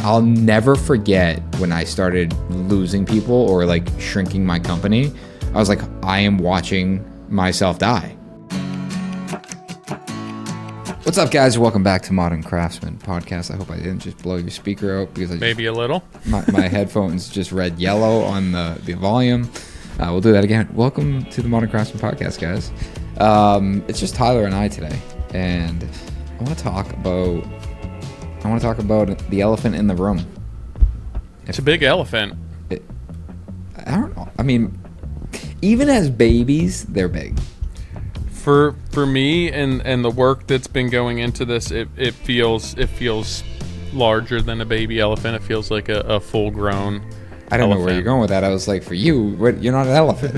I'll never forget when I started losing people or like shrinking my company. I was like, I am watching myself die. What's up, guys? Welcome back to Modern Craftsman podcast. I hope I didn't just blow your speaker out because maybe a little. My headphones just read yellow on the volume. We'll do that again. Welcome to the Modern Craftsman podcast, guys. It's just Tyler and I today, and I want to talk about the elephant in the room. It's a big elephant. I don't know. I mean, even as babies, they're big. For me and the work that's been going into this, it feels larger than a baby elephant. It feels like a full grown. I don't know where you're going with that. I was like, for you, you're not an elephant.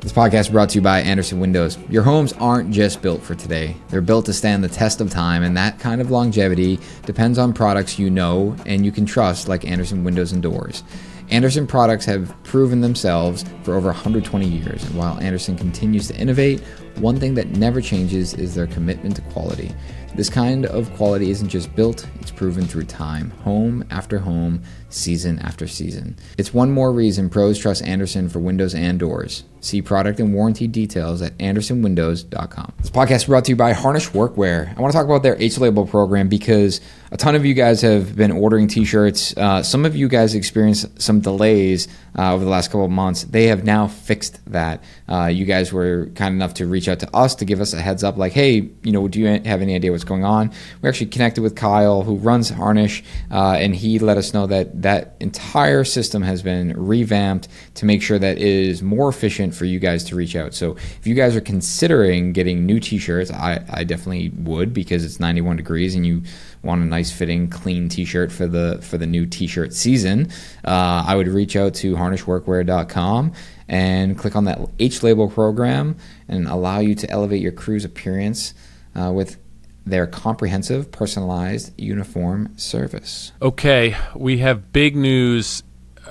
This podcast is brought to you by Andersen Windows. Your homes aren't just built for today. They're built to stand the test of time, and that kind of longevity depends on products you know and you can trust, like Andersen Windows and Doors. Andersen products have proven themselves for over 120 years, and while Andersen continues to innovate, one thing that never changes is their commitment to quality. This kind of quality isn't just built, it's proven through time, home after home, season after season. It's one more reason pros trust Andersen for windows and doors. See product and warranty details at andersenwindows.com. This podcast is brought to you by Harnish Workwear. I want to talk about their H-Label program because a ton of you guys have been ordering t-shirts. Some of you guys experienced some delays over the last couple of months. They have now fixed that. You guys were kind enough to reach out to us to give us a heads up like, hey, do you have any idea what's going on? We actually connected with Kyle, who runs Harnish, and he let us know that entire system has been revamped to make sure that it is more efficient for you guys to reach out. So if you guys are considering getting new t-shirts, I definitely would, because it's 91 degrees and you want a nice fitting clean t-shirt for the new t-shirt season. I would reach out to harnishworkwear.com and click on that H-Label program and allow you to elevate your crew's appearance with their comprehensive, personalized uniform service. Okay, we have big news.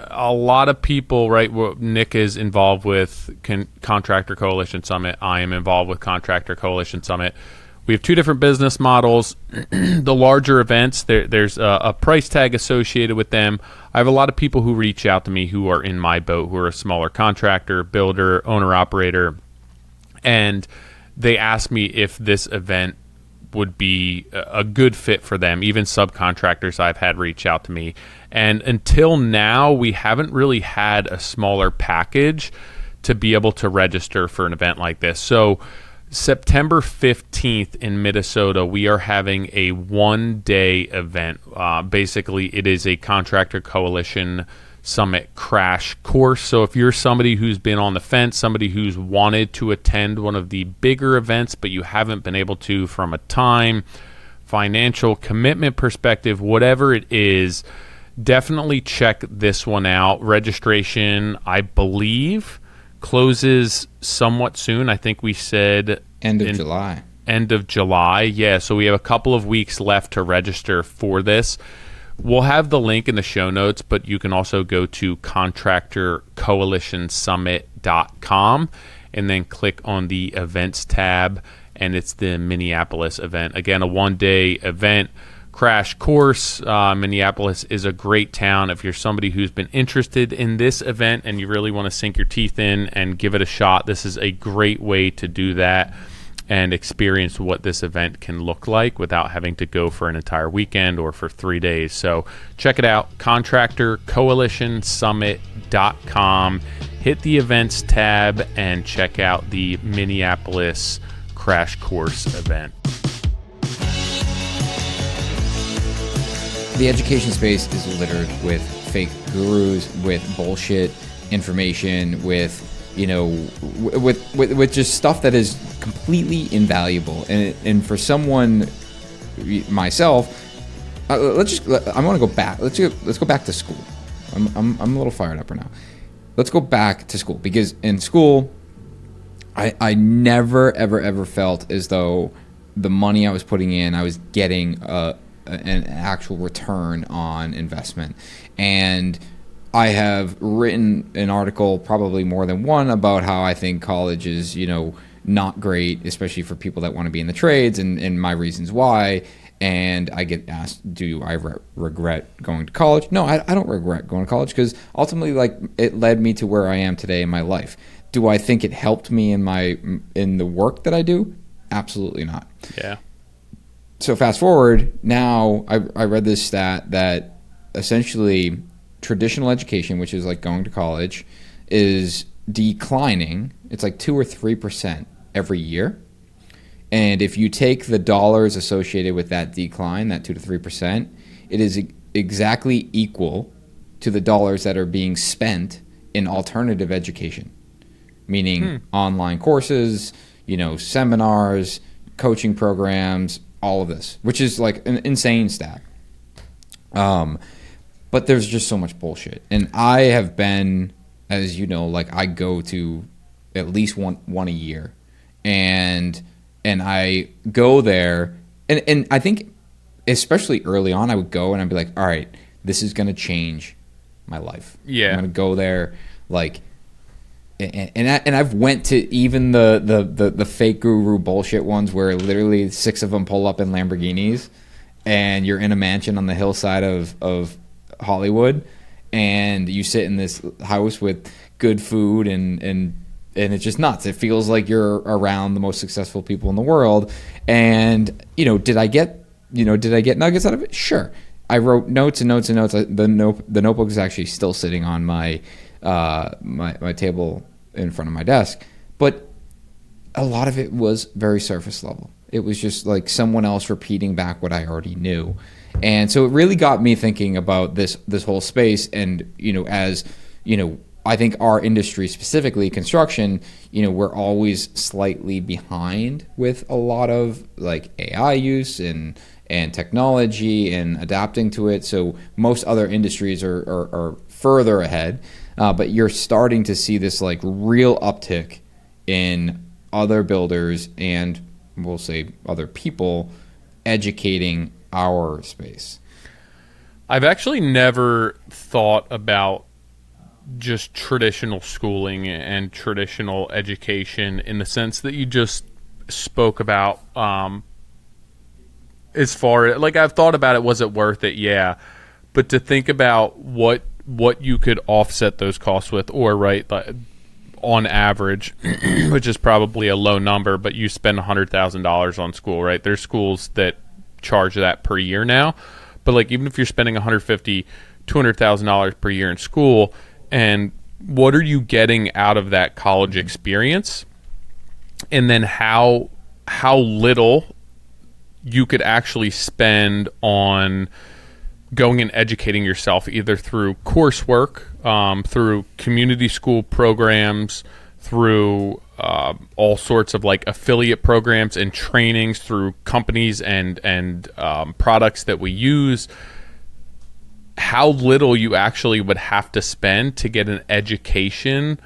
A lot of people, right? Nick is involved with Contractor Coalition Summit. I am involved with Contractor Coalition Summit. We have two different business models. The larger events, there's a price tag associated with them. I have a lot of people who reach out to me who are in my boat, who are a smaller contractor, builder, owner-operator, and they ask me if this event would be a good fit for them. Even subcontractors I've had reach out to me. And until now, we haven't really had a smaller package to be able to register for an event like this. So September 15th in Minnesota, we are having a one-day event. Basically, it is a Contractor Coalition Summit crash course. So if you're somebody who's been on the fence, somebody who's wanted to attend one of the bigger events, but you haven't been able to from a time, financial commitment perspective, whatever it is, definitely check this one out. Registration, I believe, closes somewhat soon. I think we said End of July. End of July, yeah. So we have a couple of weeks left to register for this. We'll have the link in the show notes, but you can also go to contractorcoalitionsummit.com and then click on the events tab, and it's the Minneapolis event. Again, a one-day event, crash course. Minneapolis is a great town. If you're somebody who's been interested in this event and you really want to sink your teeth in and give it a shot, this is a great way to do that and experience what this event can look like without having to go for an entire weekend or for 3 days. So check it out, contractorcoalitionsummit.com. Hit the events tab and check out the Minneapolis crash course event. The education space is littered with fake gurus, with bullshit information, with with just stuff that is completely invaluable. And for someone, myself, I want to go back. Let's go back to school. I'm a little fired up right now. Let's go back to school, because in school, I never ever felt as though the money I was putting in, I was getting an actual return on investment. And I have written an article, probably more than one, about how I think college is, not great, especially for people that want to be in the trades, and my reasons why. and I get asked, do I regret going to college? No, I don't regret going to college, because ultimately, like, it led me to where I am today in my life. Do I think it helped me in the work that I do? Absolutely not. Yeah. So fast forward, now I read this stat that essentially traditional education, which is like going to college, is declining. It's like 2 or 3% every year. And if you take the dollars associated with that decline, that 2 to 3%, it is exactly equal to the dollars that are being spent in alternative education, meaning online courses, seminars, coaching programs, all of this, which is like an insane stat. But there's just so much bullshit. And I have been, as you know, like, I go to at least one a year. And I go there, and I think especially early on, I would go and I'd be like, all right, this is going to change my life. Yeah. I'm going to go there, like, and I've went to even the fake guru bullshit ones where literally 6 of them pull up in Lamborghinis and you're in a mansion on the hillside of Hollywood, and you sit in this house with good food and it's just nuts. It feels like you're around the most successful people in the world. And, did I get nuggets out of it? Sure. I wrote notes and notes and notes. The notebook is actually still sitting on my table in front of my desk. But a lot of it was very surface level. It was just like someone else repeating back what I already knew. And so it really got me thinking about this whole space. And, I think our industry, specifically construction, we're always slightly behind with a lot of like AI use and technology and adapting to it. So most other industries are further ahead, but you're starting to see this like real uptick in other builders and, we'll say, other people educating our space. I've actually never thought about just traditional schooling and traditional education in the sense that you just spoke about. As far like, I've thought about it, was it worth it? Yeah. But to think about what you could offset those costs with, or like, on average, which is probably a low number, but you spend $100,000 on school, right? There's schools that charge that per year now, but like, even if you're spending $150,000, $200,000 per year in school, and what are you getting out of that college experience? And then how little you could actually spend on going and educating yourself, either through coursework, through community school programs, through all sorts of like affiliate programs and trainings, through companies and products that we use. How little you actually would have to spend to get an education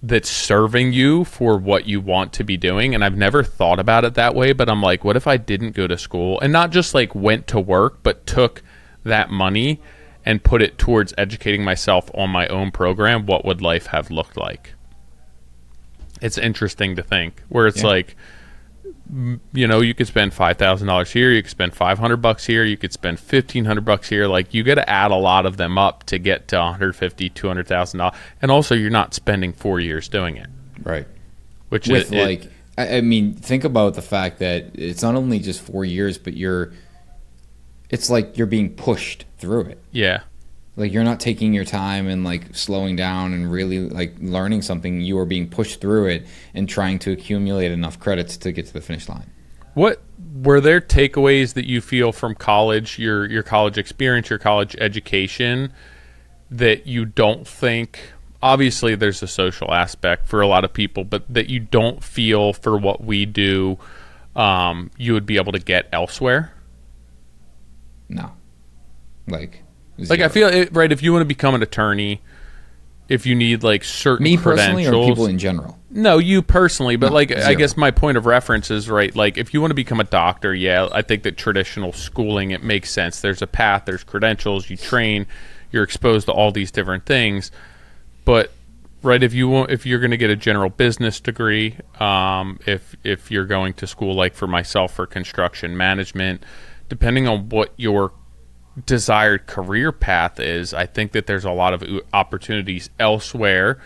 that's serving you for what you want to be doing. And I've never thought about it that way, but I'm like, what if I didn't go to school and not just like went to work, but took that money and put it towards educating myself on my own program? What would life have looked like? It's interesting to think, where it's like, you could spend $5,000 here, you could spend $500 here, you could spend $1,500 here. Like, you got to add a lot of them up to get to $150,000, $200,000, and also you're not spending 4 years doing it, right? Which with is I mean, think about the fact that it's not only just 4 years, but it's like you're being pushed through it. Yeah. Like, you're not taking your time and like slowing down and really like learning something. You are being pushed through it and trying to accumulate enough credits to get to the finish line. What were there takeaways that you feel from college, your college experience, your college education, that you don't think, obviously there's a social aspect for a lot of people, but that you don't feel for what we do, you would be able to get elsewhere? No. Like, I feel it, right? If you want to become an attorney, if you need like certain me credentials, personally, or people in general? No, you personally, but No, like, zero. I guess my point of reference is, right, like, if you want to become a doctor, yeah, I think that traditional schooling, it makes sense. There's a path, there's credentials, you train, you're exposed to all these different things. But right, if you're going to get a general business degree, if you're going to school, like for myself, for construction management, depending on what your desired career path is, I think that there's a lot of opportunities elsewhere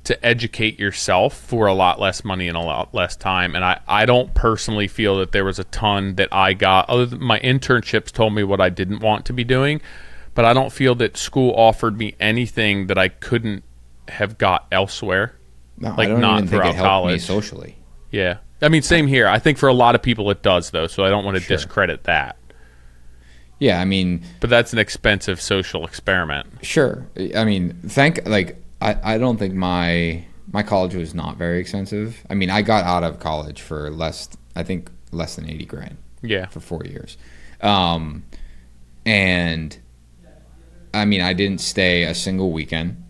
to educate yourself for a lot less money and a lot less time. And I don't personally feel that there was a ton that I got, other than my internships told me what I didn't want to be doing, but I don't feel that school offered me anything that I couldn't have got elsewhere. No, like I don't not even think throughout it helped college. me socially. Yeah. I mean, same here. I think for a lot of people it does, though, so I don't want to discredit that. Yeah, I mean... But that's an expensive social experiment. Sure. I mean, I don't think my college was not very expensive. I mean, I got out of college for less than $80,000. Yeah. For 4 years. And I mean, I didn't stay a single weekend,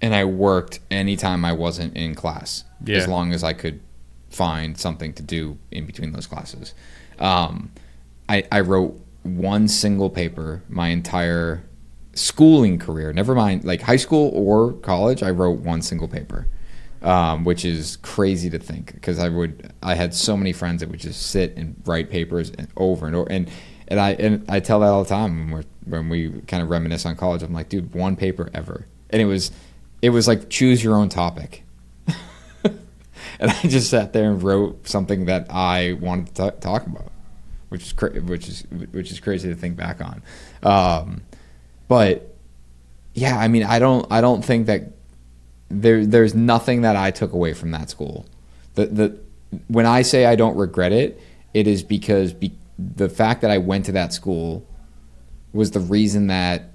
and I worked anytime I wasn't in class, as long as I could find something to do in between those classes. I wrote one single paper my entire schooling career, never mind like high school or college. I wrote one single paper, which is crazy to think, because I had so many friends that would just sit and write papers over and over, and I tell that all the time when we kind of reminisce on college. I'm like, dude, one paper ever, and it was like choose your own topic. And I just sat there and wrote something that I wanted to talk about, which is crazy to think back on. But yeah, I mean, I don't think that there's nothing that I took away from that school. When I say I don't regret it, it is because the fact that I went to that school was the reason that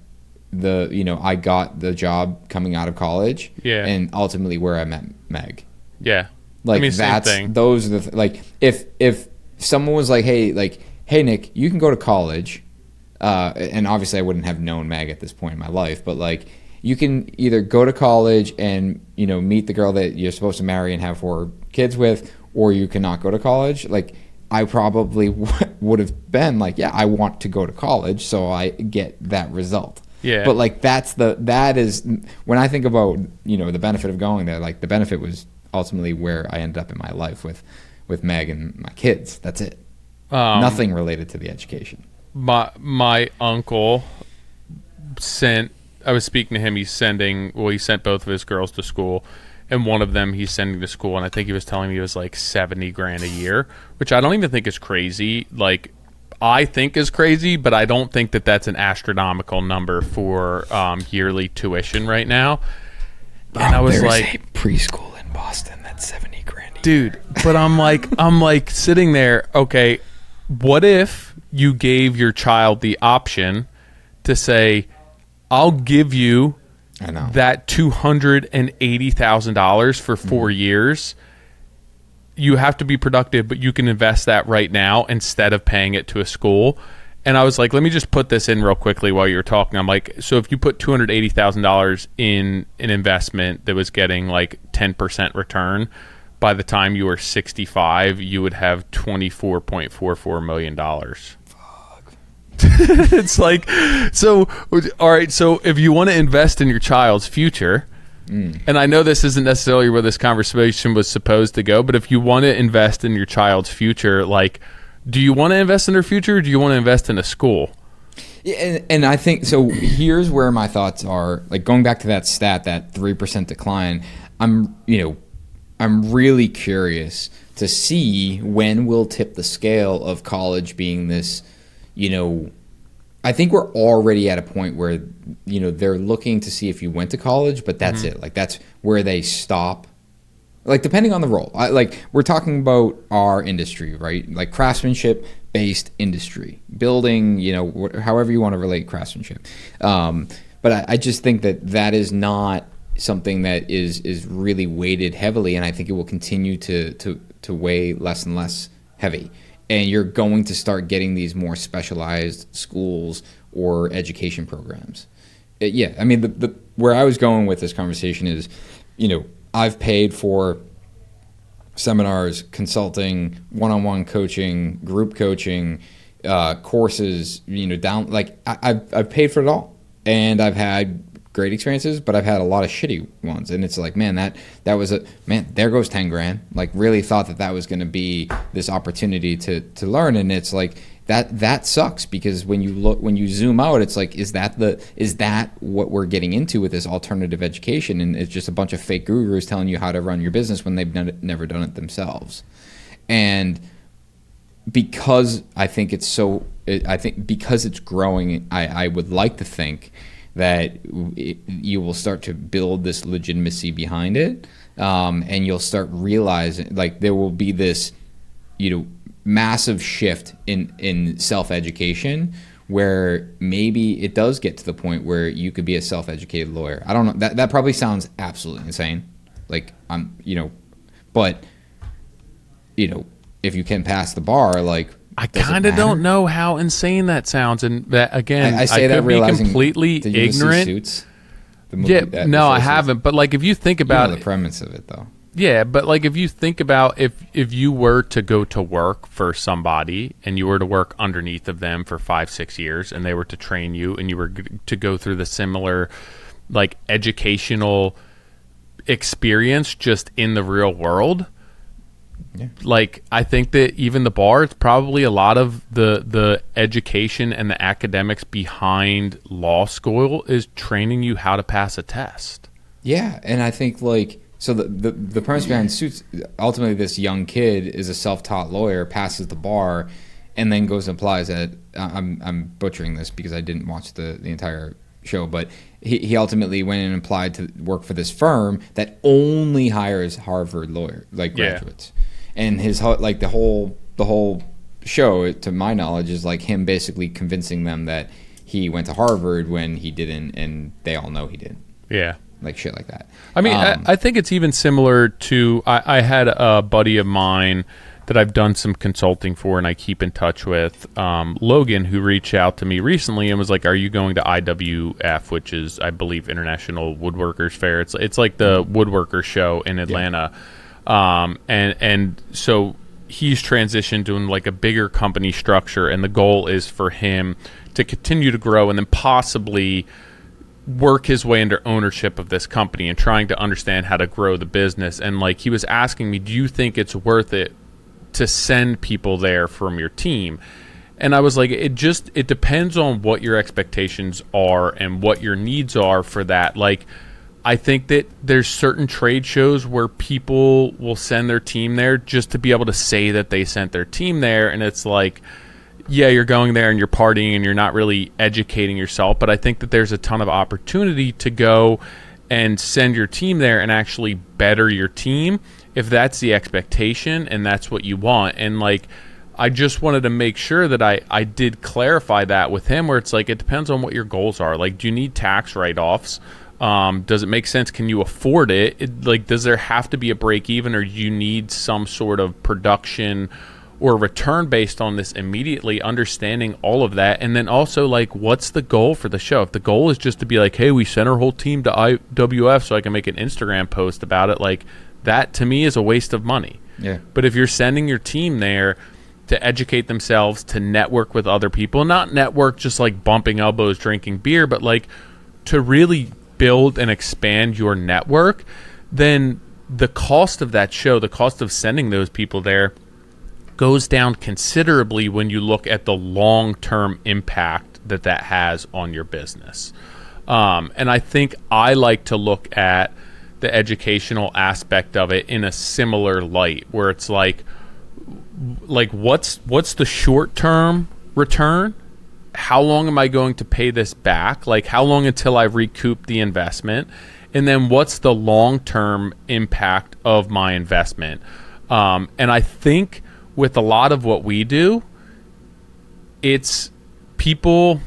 I got the job coming out of college, and ultimately where I met Meg. Yeah. Like, I mean, same thing. Those are like, if someone was like, hey Nick, you can go to college, and obviously I wouldn't have known Meg at this point in my life, but like, you can either go to college and meet the girl that you're supposed to marry and have 4 kids with, or you cannot go to college. Like, I probably would have been like, yeah, I want to go to college, so I get that result. Yeah. But like, that is when I think about the benefit of going there. Like, the benefit was ultimately where I ended up in my life with Meg and my kids. That's it. Nothing related to the education. My uncle I was speaking to him. He sent both of his girls to school, and one of them he's sending to school, and I think he was telling me it was like $70,000 a year, which I don't even think is crazy. Like, I think is crazy, but I don't think that that's an astronomical number for yearly tuition right now. And I was like, a preschool in Boston that's $70,000, dude. But I'm like sitting there. Okay, what if you gave your child the option to say, I'll give you that $280,000 for 4 years. You have to be productive, but you can invest that right now instead of paying it to a school. And I was like, let me just put this in real quickly while you're talking. I'm like, so if you put $280,000 in an investment that was getting like 10% return, by the time you were 65, you would have $24.44 million. Fuck. It's like, so, all right, so if you want to invest in your child's future, and I know this isn't necessarily where this conversation was supposed to go, but if you want to invest in your child's future, like, do you want to invest in their future, or do you want to invest in a school? Yeah, and I think, so here's where my thoughts are, like, going back to that stat, that 3% decline, I'm really curious to see when we'll tip the scale of college being this, I think we're already at a point where, they're looking to see if you went to college, but that's it. Like, that's where they stop. Like, depending on the role. We're talking about our industry, right? Like, craftsmanship-based industry. Building, however you want to relate craftsmanship. But I just think that is not something that is really weighted heavily, and I think it will continue to weigh less and less heavy. And you're going to start getting these more specialized schools or education programs. Yeah, I mean, where I was going with this conversation is, I've paid for seminars, consulting, one-on-one coaching, group coaching, courses, I've paid for it all. And I've had great experiences, but I've had a lot of shitty ones. And it's like, man, that was there goes $10,000. Like, really thought that was going to be this opportunity to learn. And it's like, that sucks, because when you zoom out, it's like, is that what we're getting into with this alternative education? And it's just a bunch of fake gurus telling you how to run your business when they've never done it themselves. And because I think because it's growing, I would like to think that you will start to build this legitimacy behind it, and you'll start realizing, like, there will be this, massive shift in self-education, where maybe it does get to the point where you could be a self-educated lawyer. I don't know. That probably sounds absolutely insane. Like, but if you can pass the bar, like, I kind of don't know how insane that sounds. And that, again, I say I that could be completely ignorant. Suits, I haven't. But like, if you think about the premise of it, though. Yeah, but like, if you think about if you were to go to work for somebody and you were to work underneath of them for 5-6 years, and they were to train you, and you were to go through the similar, like, educational experience just in the real world. Yeah. Like, I think that even the bar, it's probably a lot of the education and the academics behind law school is training you how to pass a test. Yeah, and I think, like, so the premise behind Suits, ultimately this young kid is a self-taught lawyer, passes the bar, and then goes and applies at, I'm butchering this because I didn't watch the entire show, but he ultimately went and applied to work for this firm that only hires Harvard graduates. And his, like, the whole show, to my knowledge, is like him basically convincing them that he went to Harvard when he didn't, and they all know he didn't. Yeah. Like, shit like that. I mean, I think it's even similar to, I had a buddy of mine that I've done some consulting for and I keep in touch with, Logan, who reached out to me recently and was like, are you going to IWF, which is, I believe, International Woodworkers Fair. It's like the woodworker show in Atlanta. Yeah. And so he's transitioned to like a bigger company structure, and the goal is for him to continue to grow and then possibly work his way into ownership of this company and trying to understand how to grow the business. And like, he was asking me, do you think it's worth it to send people there from your team? And I was like, it depends on what your expectations are and what your needs are for that. Like, I think that there's certain trade shows where people will send their team there just to be able to say that they sent their team there. And it's like, yeah, you're going there and you're partying and you're not really educating yourself. But I think that there's a ton of opportunity to go and send your team there and actually better your team if that's the expectation and that's what you want. And like, I just wanted to make sure that I did clarify that with him, where it's like, it depends on what your goals are. Like, do you need tax write-offs? Does it make sense? Can you afford it? Like, does there have to be a break even, or do you need some sort of production or return based on this immediately? Understanding all of that. And then also, like, what's the goal for the show? If the goal is just to be like, hey, we sent our whole team to IWF so I can make an Instagram post about it, like, that to me is a waste of money. Yeah. But if you're sending your team there to educate themselves, to network with other people, not network just like bumping elbows, drinking beer, but like to really build and expand your network, then the cost of that show, the cost of sending those people there, goes down considerably when you look at the long-term impact that has on your business. And I think I like to look at the educational aspect of it in a similar light, where it's like what's the short-term return? How long am I going to pay this back? Like, how long until I recoup the investment? And then what's the long-term impact of my investment? And I think with a lot of what we do, it's people,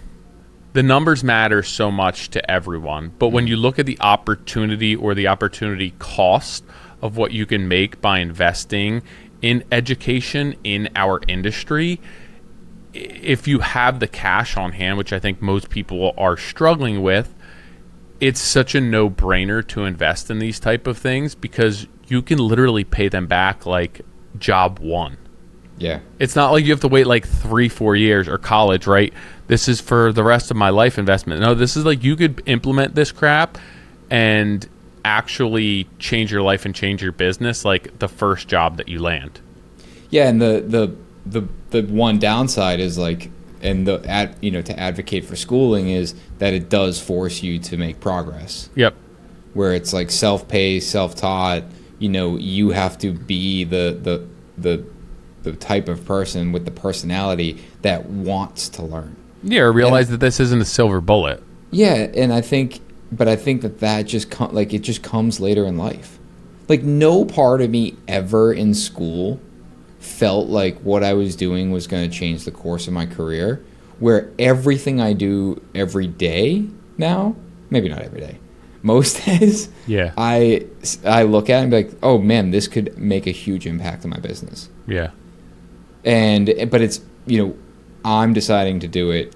the numbers matter so much to everyone. But when you look at the opportunity or the opportunity cost of what you can make by investing in education in our industry, if you have the cash on hand, which I think most people are struggling with, it's such a no-brainer to invest in these type of things, because you can literally pay them back like job one. Yeah. It's not like you have to wait like 3-4 years, or college, right? This is for the rest of my life investment. No, this is like, you could implement this crap and actually change your life and change your business like the first job that you land. Yeah, and the the one downside is like, and to advocate for schooling is that it does force you to make progress. Yep. Where it's like self-paced, self-taught. You have to be the type of person with the personality that wants to learn. Yeah, or realize that this isn't a silver bullet. Yeah, and I think that just it just comes later in life. Like, no part of me ever in school felt like what I was doing was going to change the course of my career, where everything I do every day now, maybe not every day, most days, yeah, I look at it and be like, oh man, this could make a huge impact on my business. Yeah. But it's, I'm deciding to do it.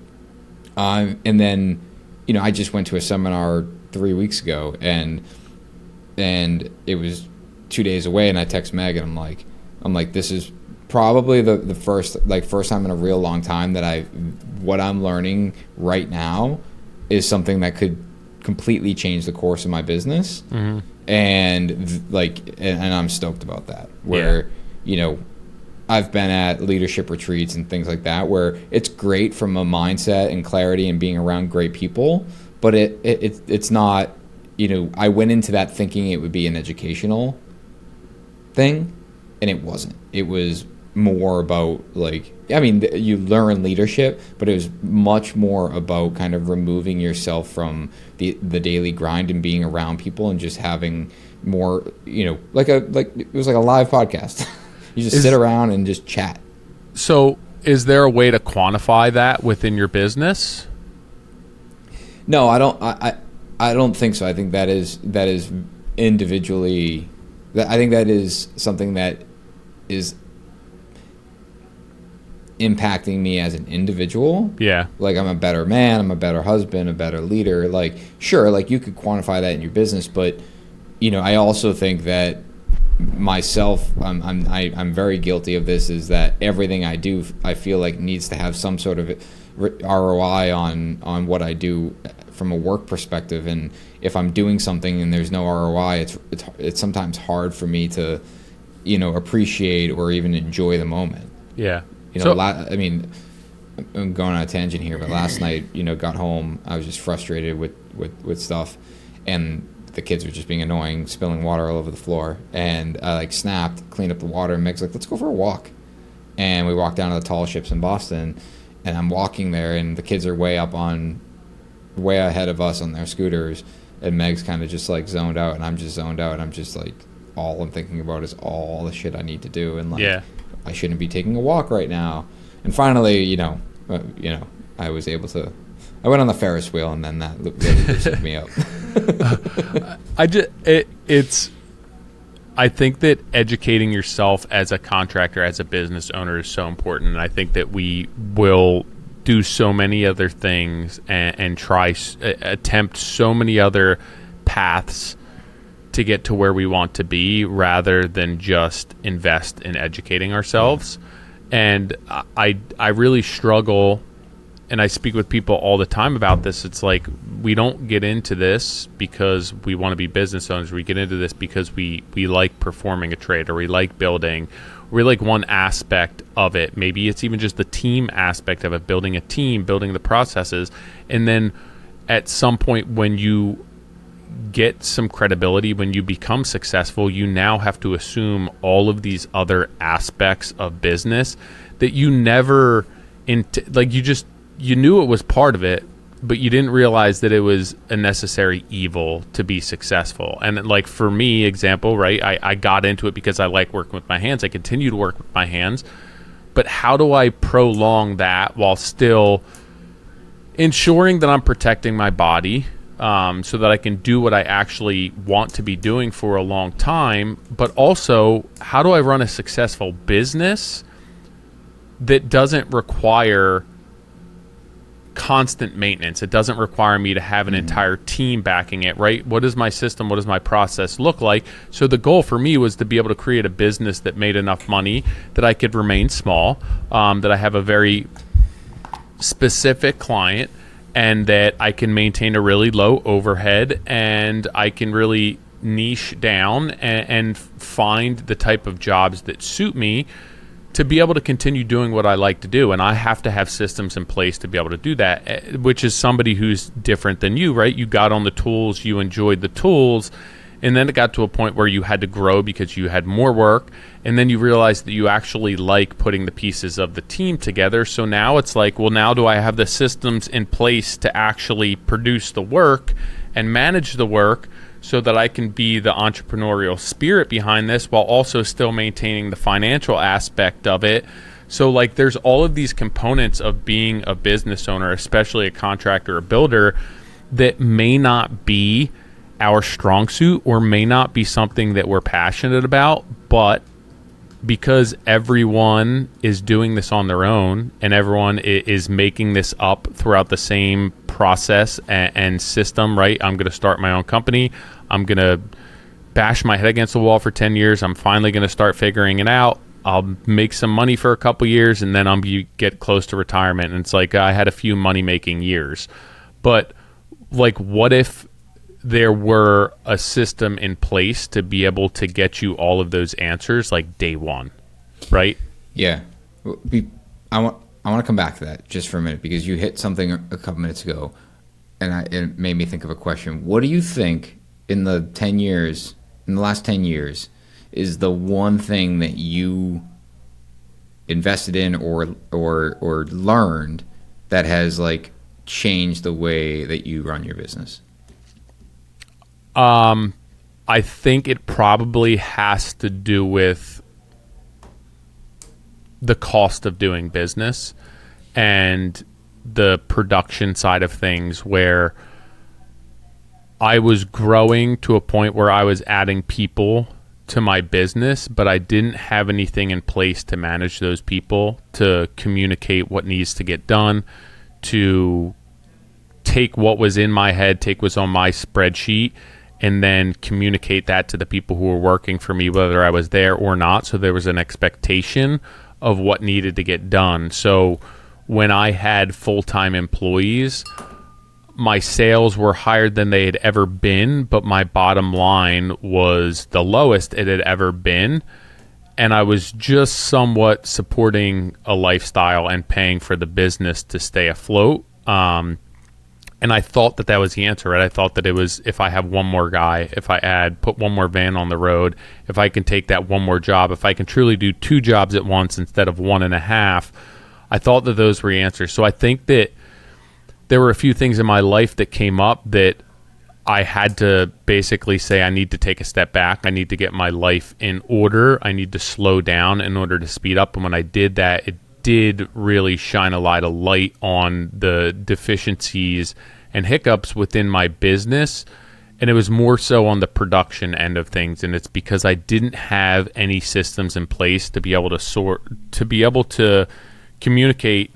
And then, I just went to a seminar 3 weeks ago, and it was 2 days away, and I text Meg, and I'm like, this is probably the first time in a real long time that what I'm learning right now is something that could completely change the course of my business. Mm-hmm. And I'm stoked about that, where, I've been at leadership retreats and things like that, where it's great from a mindset and clarity and being around great people, but it's not, I went into that thinking it would be an educational thing, and it wasn't. It was more about you learn leadership, but it was much more about kind of removing yourself from the daily grind and being around people and just having more, it was like a live podcast. You just sit around and just chat. So is there a way to quantify that within your business? No, I don't think so. I think that is individually, I think that is something that is impacting me as an individual. Yeah. Like, I'm a better man, I'm a better husband, a better leader. Like, sure, like you could quantify that in your business, but I also think that myself, I'm very guilty of this, is that everything I do, I feel like needs to have some sort of ROI on what I do from a work perspective. And if I'm doing something and there's no ROI, it's sometimes hard for me to, appreciate or even enjoy the moment. Yeah. I'm going on a tangent here, but last night, got home, I was just frustrated with stuff, and the kids were just being annoying, spilling water all over the floor, and I snapped, cleaned up the water, and Meg's like, let's go for a walk. And we walked down to the tall ships in Boston, and I'm walking there, and the kids are way ahead of us on their scooters, and Meg's kind of just zoned out, and I'm just zoned out, and I'm just all I'm thinking about is all the shit I need to do, and I shouldn't be taking a walk right now. And finally, I was able to. I went on the Ferris wheel, and then that really shook me up. I think that educating yourself as a contractor, as a business owner, is so important. And I think that we will do so many other things and attempt so many other paths to get to where we want to be, rather than just invest in educating ourselves. And I really struggle, and I speak with people all the time about this. It's like, we don't get into this because we want to be business owners. We get into this because we like performing a trade, or we like building, or we like one aspect of it. Maybe it's even just the team aspect of it, building a team, building the processes. And then at some point, when you get some credibility, when you become successful, you now have to assume all of these other aspects of business that you never you knew it was part of it, but you didn't realize that it was a necessary evil to be successful. And for me, example, right, I got into it because I like working with my hands. I continue to work with my hands, but how do I prolong that while still ensuring that I'm protecting my body, so that I can do what I actually want to be doing for a long time? But also, how do I run a successful business that doesn't require constant maintenance? It doesn't require me to have an entire team backing it, right? What is my system? What does my process look like? So the goal for me was to be able to create a business that made enough money that I could remain small, that I have a very specific client, and that I can maintain a really low overhead, and I can really niche down and find the type of jobs that suit me to be able to continue doing what I like to do. And I have to have systems in place to be able to do that, which is somebody who's different than you, right? You got on the tools, you enjoyed the tools, and then it got to a point where you had to grow because you had more work, and then you realized that you actually like putting the pieces of the team together. So now it's like, well, now do I have the systems in place to actually produce the work and manage the work so that I can be the entrepreneurial spirit behind this while also still maintaining the financial aspect of it. So like there's all of these components of being a business owner, especially a contractor or builder, that may not be our strong suit or may not be something that we're passionate about, but because everyone is doing this on their own and everyone is making this up throughout the same process and system, right? I'm going to start my own company. I'm going to bash my head against the wall for 10 years. I'm finally going to start figuring it out. I'll make some money for a couple years and then get close to retirement. And it's like I had a few money-making years. But like, what if there were a system in place to be able to get you all of those answers like day one, right? Yeah. I want to come back to that just for a minute because you hit something a couple minutes ago and it made me think of a question. What do you think in the last 10 years is the one thing that you invested in or learned that has like changed the way that you run your business? I think it probably has to do with the cost of doing business and the production side of things, where I was growing to a point where I was adding people to my business, but I didn't have anything in place to manage those people, to communicate what needs to get done, to take what was in my head, take what's on my spreadsheet, and then communicate that to the people who were working for me, whether I was there or not. So there was an expectation of what needed to get done. So when I had full-time employees, my sales were higher than they had ever been, but my bottom line was the lowest it had ever been. And I was just somewhat supporting a lifestyle and paying for the business to stay afloat. And I thought that was the answer, right? I thought that it was, if I have one more guy, if I put one more van on the road, if I can take that one more job, if I can truly do 2 jobs at once instead of 1.5, I thought that those were the answers. So I think that there were a few things in my life that came up that I had to basically say, I need to take a step back. I need to get my life in order. I need to slow down in order to speed up. And when I did that, it did really shine a light on the deficiencies and hiccups within my business. And it was more so on the production end of things. And it's because I didn't have any systems in place to be able to communicate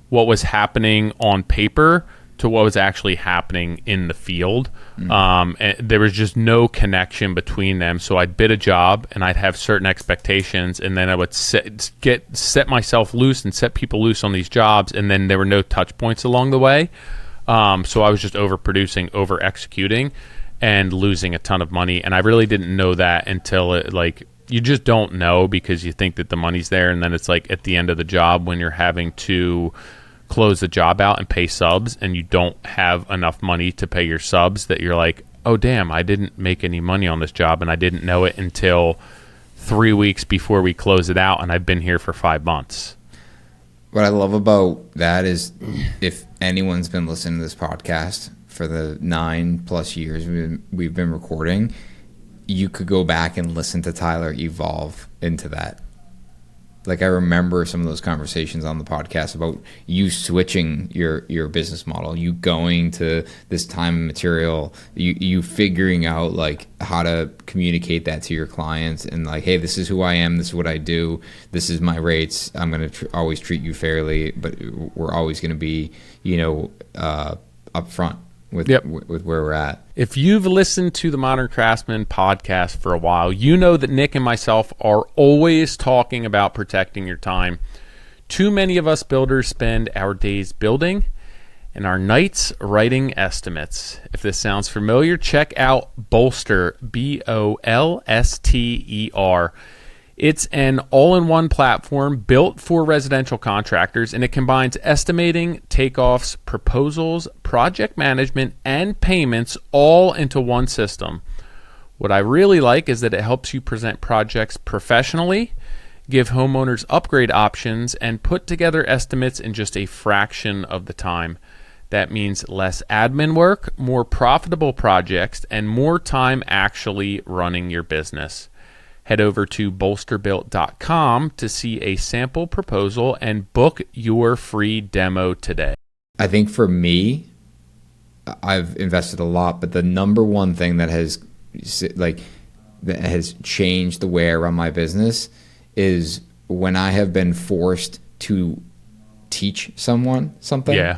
what was happening on paper to what was actually happening in the field. And there was just no connection between them. So I'd bid a job and I'd have certain expectations, and then I would set myself loose and set people loose on these jobs, and then there were no touch points along the way. So I was just overproducing, over executing, and losing a ton of money. And I really didn't know that until you just don't know, because you think that the money's there, and then it's like at the end of the job when you're having to close the job out and pay subs and you don't have enough money to pay your subs, that you're like, oh damn, I didn't make any money on this job, and I didn't know it until 3 weeks before we close it out, and I've been here for 5 months. What I love about that is, if anyone's been listening to this podcast for the 9+ years we've been recording, you could go back and listen to Tyler evolve into that. Like, I remember some of those conversations on the podcast about you switching your business model, you going to this time and material, you figuring out like how to communicate that to your clients, and like, hey, this is who I am, this is what I do, this is my rates, I'm going to always treat you fairly, but we're always going to be, upfront with where we're at. If you've listened to the Modern Craftsman podcast for a while, you know that Nick and myself are always talking about protecting your time. Too many of us builders spend our days building and our nights writing estimates. If this sounds familiar, check out Bolster, Bolster. It's an all-in-one platform built for residential contractors, and it combines estimating, takeoffs, proposals, project management, and payments all into one system. What I really like is that it helps you present projects professionally, give homeowners upgrade options, and put together estimates in just a fraction of the time. That means less admin work, more profitable projects, and more time actually running your business. Head over to bolsterbuilt.com to see a sample proposal and book your free demo today. I think for me, I've invested a lot, but the number one thing that has changed the way I run my business is when I have been forced to teach someone something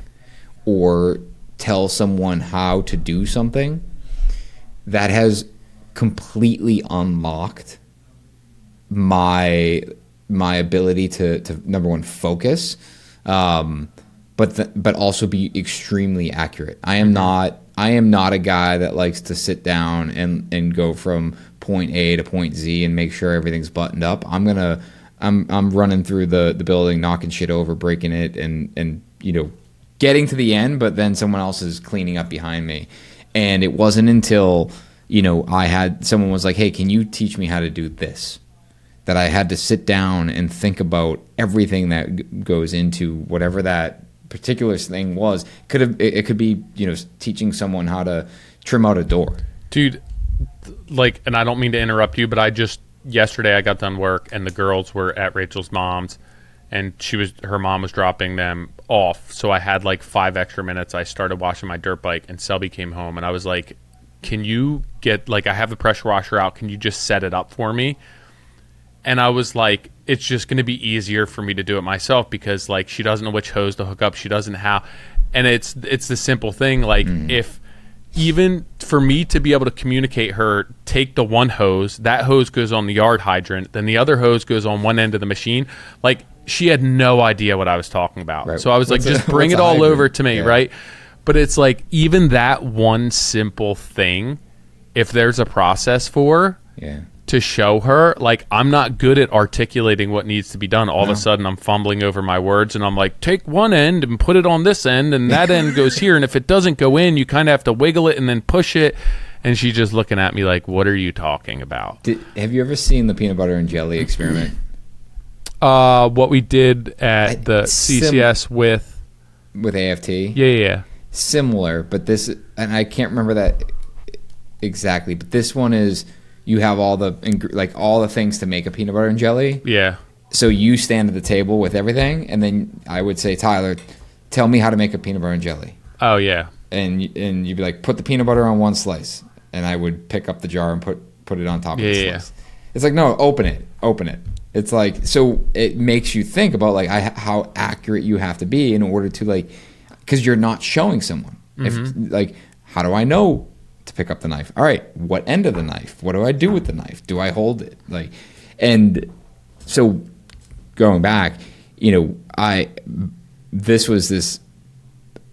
or tell someone how to do something, that has completely unlocked my ability to number one, focus, but also be extremely accurate. I am not a guy that likes to sit down and go from point A to point Z and make sure everything's buttoned up. I'm running through the building, knocking shit over, breaking it, and getting to the end, but then someone else is cleaning up behind me. And it wasn't until I had someone was like, "Hey, can you teach me how to do this?" that I had to sit down and think about everything that goes into whatever that particular thing was. It could be teaching someone how to trim out a door. Dude, and I don't mean to interrupt you, but yesterday I got done work and the girls were at Rachel's mom's and her mom was dropping them off. So I had 5 extra minutes. I started washing my dirt bike and Selby came home and I was like, "Can you get I have the pressure washer out. Can you just set it up for me?" And I was like, it's just going to be easier for me to do it myself because she doesn't know which hose to hook up. She doesn't have, and it's the simple thing. If even for me to be able to communicate her, take the one hose, that hose goes on the yard hydrant, then the other hose goes on one end of the machine. She had no idea what I was talking about. Right. So I was just bring it all over to me. Yeah. Right. But it's even that one simple thing, if there's a process for, to show her, I'm not good at articulating what needs to be done. All of a sudden I'm fumbling over my words and I'm like, take one end and put it on this end and that end goes here. And if it doesn't go in, you kind of have to wiggle it and then push it. And she's just looking at me like, what are you talking about? Have you ever seen the peanut butter and jelly experiment? What we did at the CCS with AFT? Yeah. Similar, but this, and I can't remember that exactly, but this one is, you have all the things to make a peanut butter and jelly. Yeah. So you stand at the table with everything, and then I would say, "Tyler, tell me how to make a peanut butter and jelly." Oh yeah. And you'd be like, "Put the peanut butter on one slice," and I would pick up the jar and put it on top of the slice. It's like, no, open it. It's so it makes you think about how accurate you have to be in order to because you're not showing someone. Mm-hmm. If how do I know to pick up the knife? All right, what end of the knife? What do I do with the knife? Do I hold it? And so going back, this was this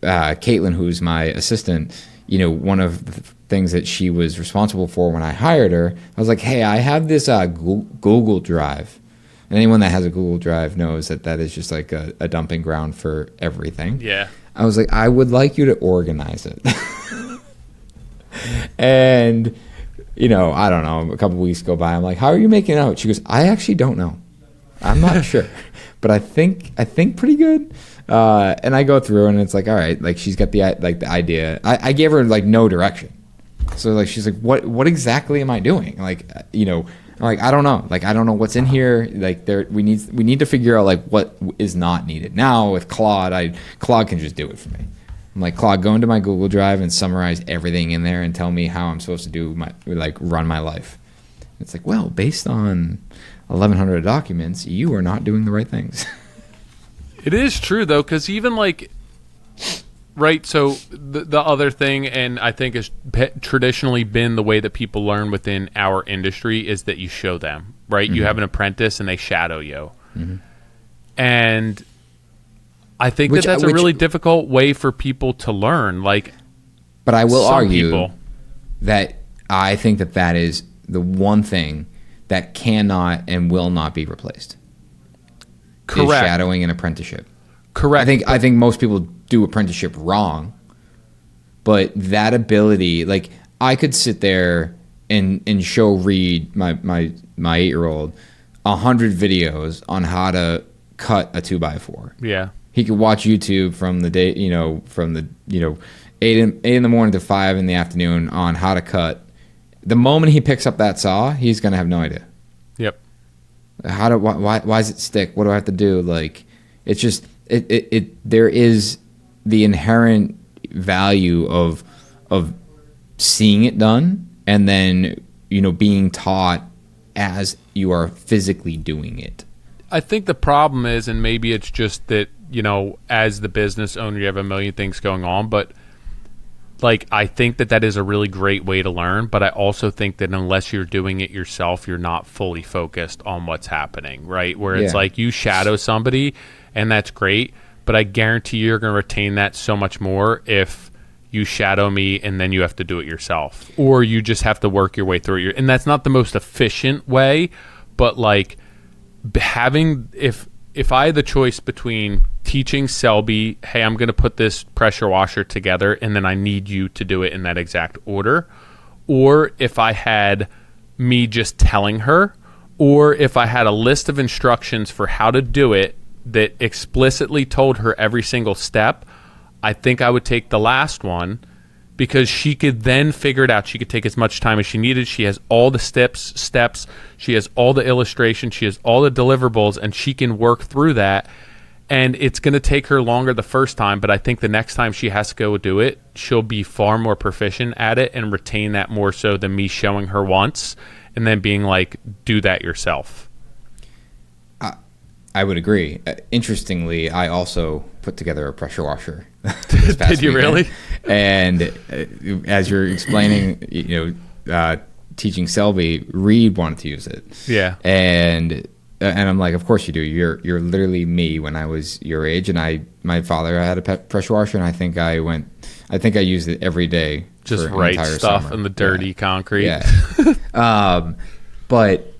Caitlin, who's my assistant. One of the things that she was responsible for when I hired her, I was like, "Hey, I have this Google Drive." And anyone that has a Google Drive knows that is just a dumping ground for everything. Yeah. I was like, "I would like you to organize it." And I don't know, a couple of weeks go by, I'm like, "How are you making it out?" She goes, "I actually don't know. I'm not sure, but I think pretty good." And I go through and it's all right, she's got the idea. I gave her no direction. So she's like, what exactly am I doing? I'm like, I don't know. I don't know what's in here. We need to figure out what is not needed. Now with Claude, Claude can just do it for me. I'm like, "Claude, go into my Google Drive and summarize everything in there and tell me how I'm supposed to do run my life." It's well, based on 1,100 documents, you are not doing the right things. It is true though, because even right. So the other thing, and I think has traditionally been the way that people learn within our industry, is that you show them. Right. Mm-hmm. You have an apprentice and they shadow you, mm-hmm. and I think that's a really difficult way for people to learn. But I will argue that I think that is the one thing that cannot and will not be replaced. Correct. Is shadowing and apprenticeship. Correct. I think most people do apprenticeship wrong, but that ability, like I could sit there and show Reed, my 8-year-old, 100 videos on how to cut a 2x4. Yeah. He could watch YouTube from the day, from the 8 in the morning to 5 in the afternoon on how to cut. The moment he picks up that saw, he's gonna have no idea. Yep. Why does it stick? What do I have to do? Like, it's just there is the inherent value of seeing it done and then being taught as you are physically doing it. I think the problem is, and maybe it's just that, as the business owner, you have a million things going on, but like, I think that is a really great way to learn, but I also think that unless you're doing it yourself, you're not fully focused on what's happening, right? Where it's like you shadow somebody and that's great, but I guarantee you're going to retain that so much more if you shadow me and then you have to do it yourself, or you just have to work your way through it. And that's not the most efficient way, but like if I had the choice between teaching Selby, hey, I'm going to put this pressure washer together and then I need you to do it in that exact order, or if I had me just telling her, or if I had a list of instructions for how to do it that explicitly told her every single step, I think I would take the last one, because she could then figure it out. She could take as much time as she needed. She has all the steps. She has all the illustrations. She has all the deliverables, and she can work through that. And it's going to take her longer the first time, but I think the next time she has to go do it, she'll be far more proficient at it and retain that more so than me showing her once and then being like, do that yourself. I would agree. Interestingly, I also put together a pressure washer. Did you really? And as you're explaining, teaching Selby, Reed wanted to use it. Yeah. And I'm like, of course you do. You're literally me when I was your age, and my father had a pressure washer, and I think I used it every day. Just write stuff summer. In the dirty concrete. Yeah. But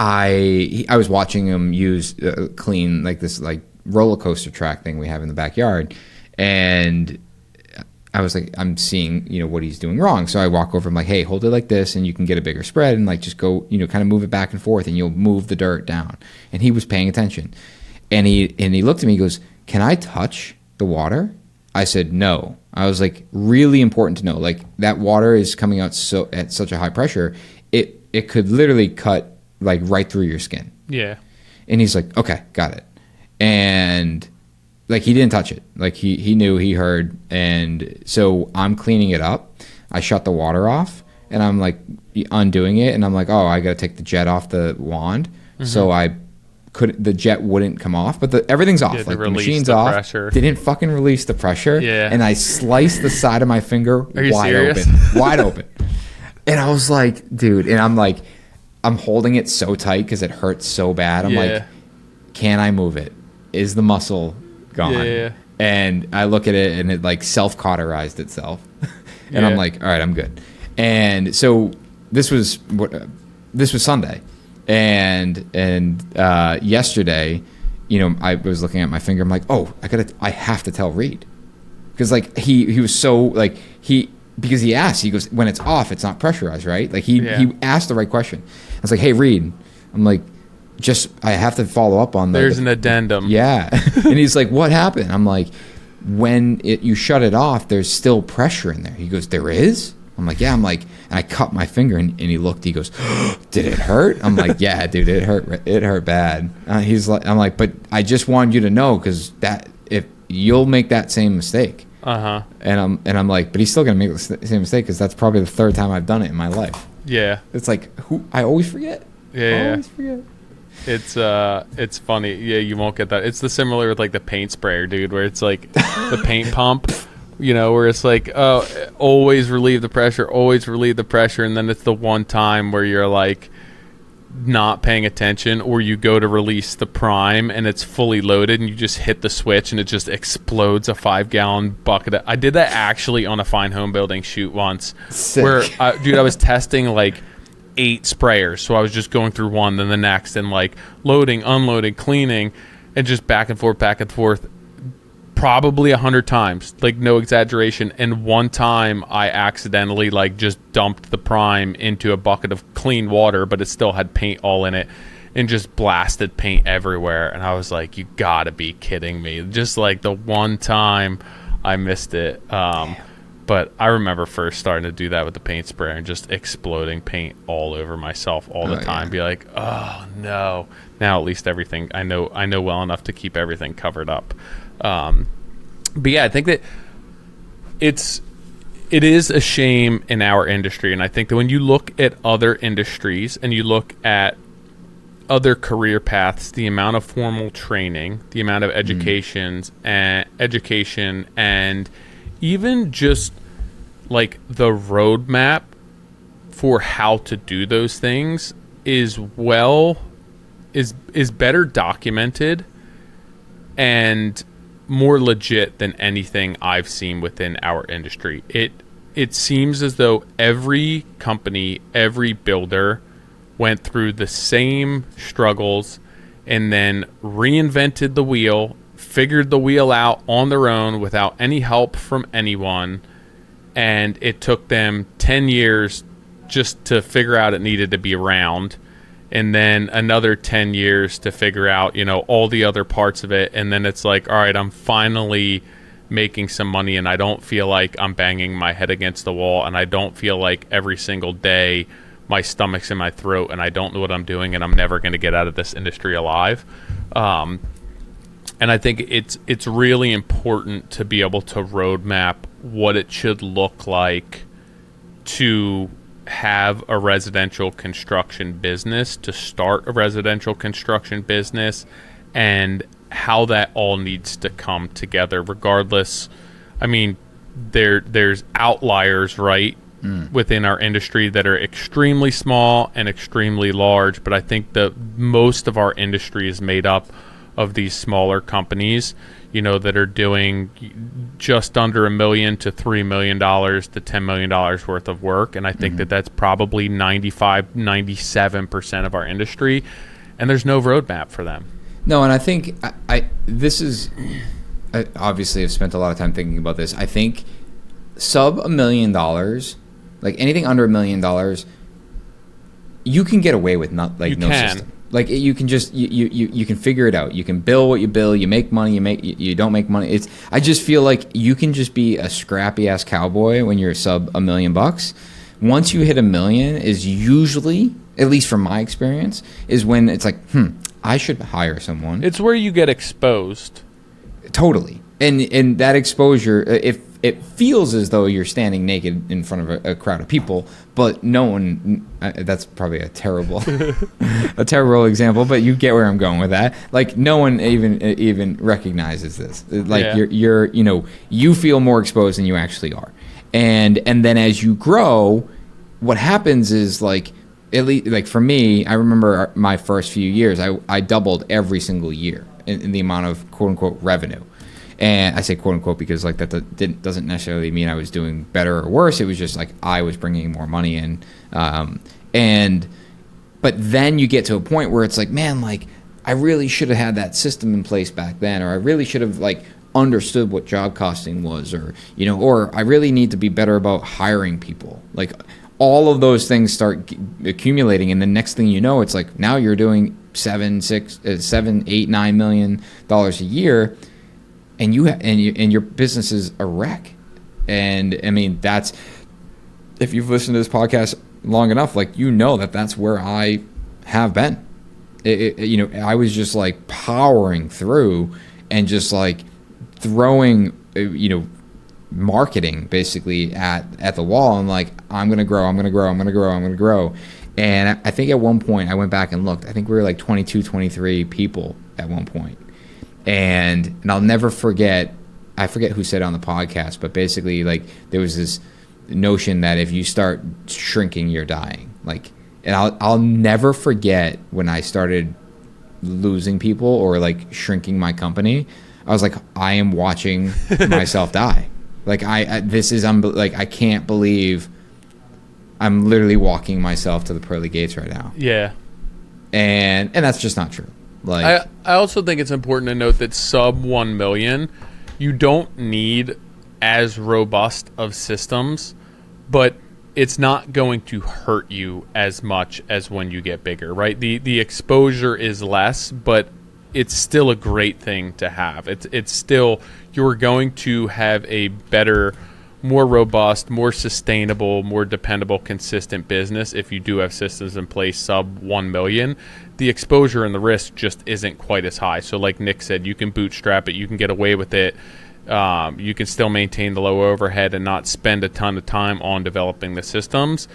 I was watching him use clean like this like roller coaster track thing we have in the backyard, and I was like, I'm seeing what he's doing wrong. So I walk over, I'm like, hey, hold it like this, and you can get a bigger spread, and like just go kind of move it back and forth, and you'll move the dirt down. And he was paying attention, and he looked at me, he goes, can I touch the water? I said no. I was like, really important to know, like that water is coming out at such a high pressure, it could literally cut like right through your skin. Yeah. And he's like, okay, got it. And like he didn't touch it. Like he knew, he heard. And so I'm cleaning it up. I shut the water off, and I'm like undoing it, and I'm like, oh, I got to take the jet off the wand. Mm-hmm. So the jet wouldn't come off, but everything's off. Like the machine's off. Pressure. They didn't fucking release the pressure. Yeah. And I sliced the side of my finger wide open. And I was like, dude, and I'm holding it so tight because it hurts so bad. I'm like, can I move it? Is the muscle gone? Yeah. And I look at it, and it like self-cauterized itself. And I'm like, all right, I'm good. And so this was Sunday. And yesterday, I was looking at my finger. I'm like, oh, I have to tell Reed. Because like he was so like because he asked, he goes, when it's off, it's not pressurized, right? Like he asked the right question. I was like, hey, Reed, I'm like, I have to follow up on there's an addendum. Yeah. And he's like, what happened? I'm like, when you shut it off, there's still pressure in there. He goes, there is? I'm like, yeah. I'm like, and I cut my finger, and he looked, he goes, did it hurt? I'm like, yeah, dude, it hurt bad. He's like, I'm like, but I just wanted you to know, because if you'll make that same mistake. Uh-huh. And I'm like, but he's still gonna make the same mistake, because that's probably the third time I've done it in my life. Yeah. It's like, I always forget. Yeah. I always forget. It's funny. Yeah, you won't get that. It's the similar with like the paint sprayer, dude, where it's like the paint pump, where it's like, oh, always relieve the pressure, and then it's the one time where you're like not paying attention, or you go to release the prime and it's fully loaded and you just hit the switch and it just explodes a 5-gallon bucket. I did that actually on a fine home building shoot once. Sick. Where dude, I was testing like 8 sprayers. So I was just going through one, then the next, and like loading, unloading, cleaning, and just back and forth, probably 100 times, like no exaggeration. And one time I accidentally like just dumped the prime into a bucket of clean water, but it still had paint all in it, and just blasted paint everywhere. And I was like, you gotta be kidding me. Just like the one time I missed it. But I remember first starting to do that with the paint sprayer and just exploding paint all over myself all the time. Yeah. Be like, oh no. Now at least everything, I know well enough to keep everything covered up. But yeah, I think that it is a shame in our industry. And I think that when you look at other industries and you look at other career paths, the amount of formal training, the amount of education and even just like the roadmap for how to do those things is better documented and more legit than anything I've seen within our industry. It seems as though every company, every builder went through the same struggles and then reinvented the wheel, figured the wheel out on their own without any help from anyone, and it took them 10 years just to figure out it needed to be round, and then another 10 years to figure out, all the other parts of it, and then it's like, all right, I'm finally making some money, and I don't feel like I'm banging my head against the wall, and I don't feel like every single day my stomach's in my throat, and I don't know what I'm doing, and I'm never going to get out of this industry alive. And I think it's really important to be able to roadmap what it should look like to have a residential construction business, to start a residential construction business, and how that all needs to come together regardless. I mean, there's outliers, right, within our industry that are extremely small and extremely large, but I think that most of our industry is made up of these smaller companies, that are doing just under $1 million to $3 million to $10 million worth of work. And I think that that's probably 97% of our industry, and there's no roadmap for them. No, and I think I obviously have spent a lot of time thinking about this. I think sub $1 million, like anything under $1 million, you can get away with no system. Like you can just you can figure it out. You can bill what you bill. You make money. You don't make money. I just feel like you can just be a scrappy ass cowboy when you're sub $1 million. Once you hit $1 million, is usually, at least from my experience, is when it's like, I should hire someone. It's where you get exposed. Totally, and that exposure, if it feels as though you're standing naked in front of a crowd of people, but no one. That's probably a terrible example, but you get where I'm going with that. Like no one even recognizes this. Like you're you feel more exposed than you actually are, and then as you grow, what happens is like. At least, like for me, I remember my first few years, I doubled every single year in the amount of quote unquote revenue. And I say quote unquote because like that doesn't necessarily mean I was doing better or worse. It was just like I was bringing more money in. But then you get to a point where it's like, man, like I really should have had that system in place back then, or I really should have like understood what job costing was, or I really need to be better about hiring people. Like all of those things start accumulating, and the next thing you know, it's like now you're doing $7, $8, $9 million a year, and your business is a wreck. And I mean, that's, if you've listened to this podcast long enough, like that's where I have been. I was just like powering through and just like throwing marketing basically at the wall, and like I'm gonna grow. And I think at one point I went back and looked. I think we were like 22, 23 people at one point. And I'll never forget. I forget who said it on the podcast, but basically like there was this notion that if you start shrinking, you're dying. Like, and I'll never forget when I started losing people or like shrinking my company. I was like, I am watching myself die. Like this is like I can't believe I'm literally walking myself to the pearly gates right now. Yeah. And that's just not true. Like, I also think it's important to note that sub 1 million, you don't need as robust of systems, but it's not going to hurt you as much as when you get bigger, right? The exposure is less, but it's still a great thing to have. It's still, you're going to have a better, more robust, more sustainable, more dependable, consistent business if you do have systems in place sub 1 million. The exposure and the risk just isn't quite as high. So like Nick said, you can bootstrap it, you can get away with it. You can still maintain the low overhead and not spend a ton of time on developing the systems.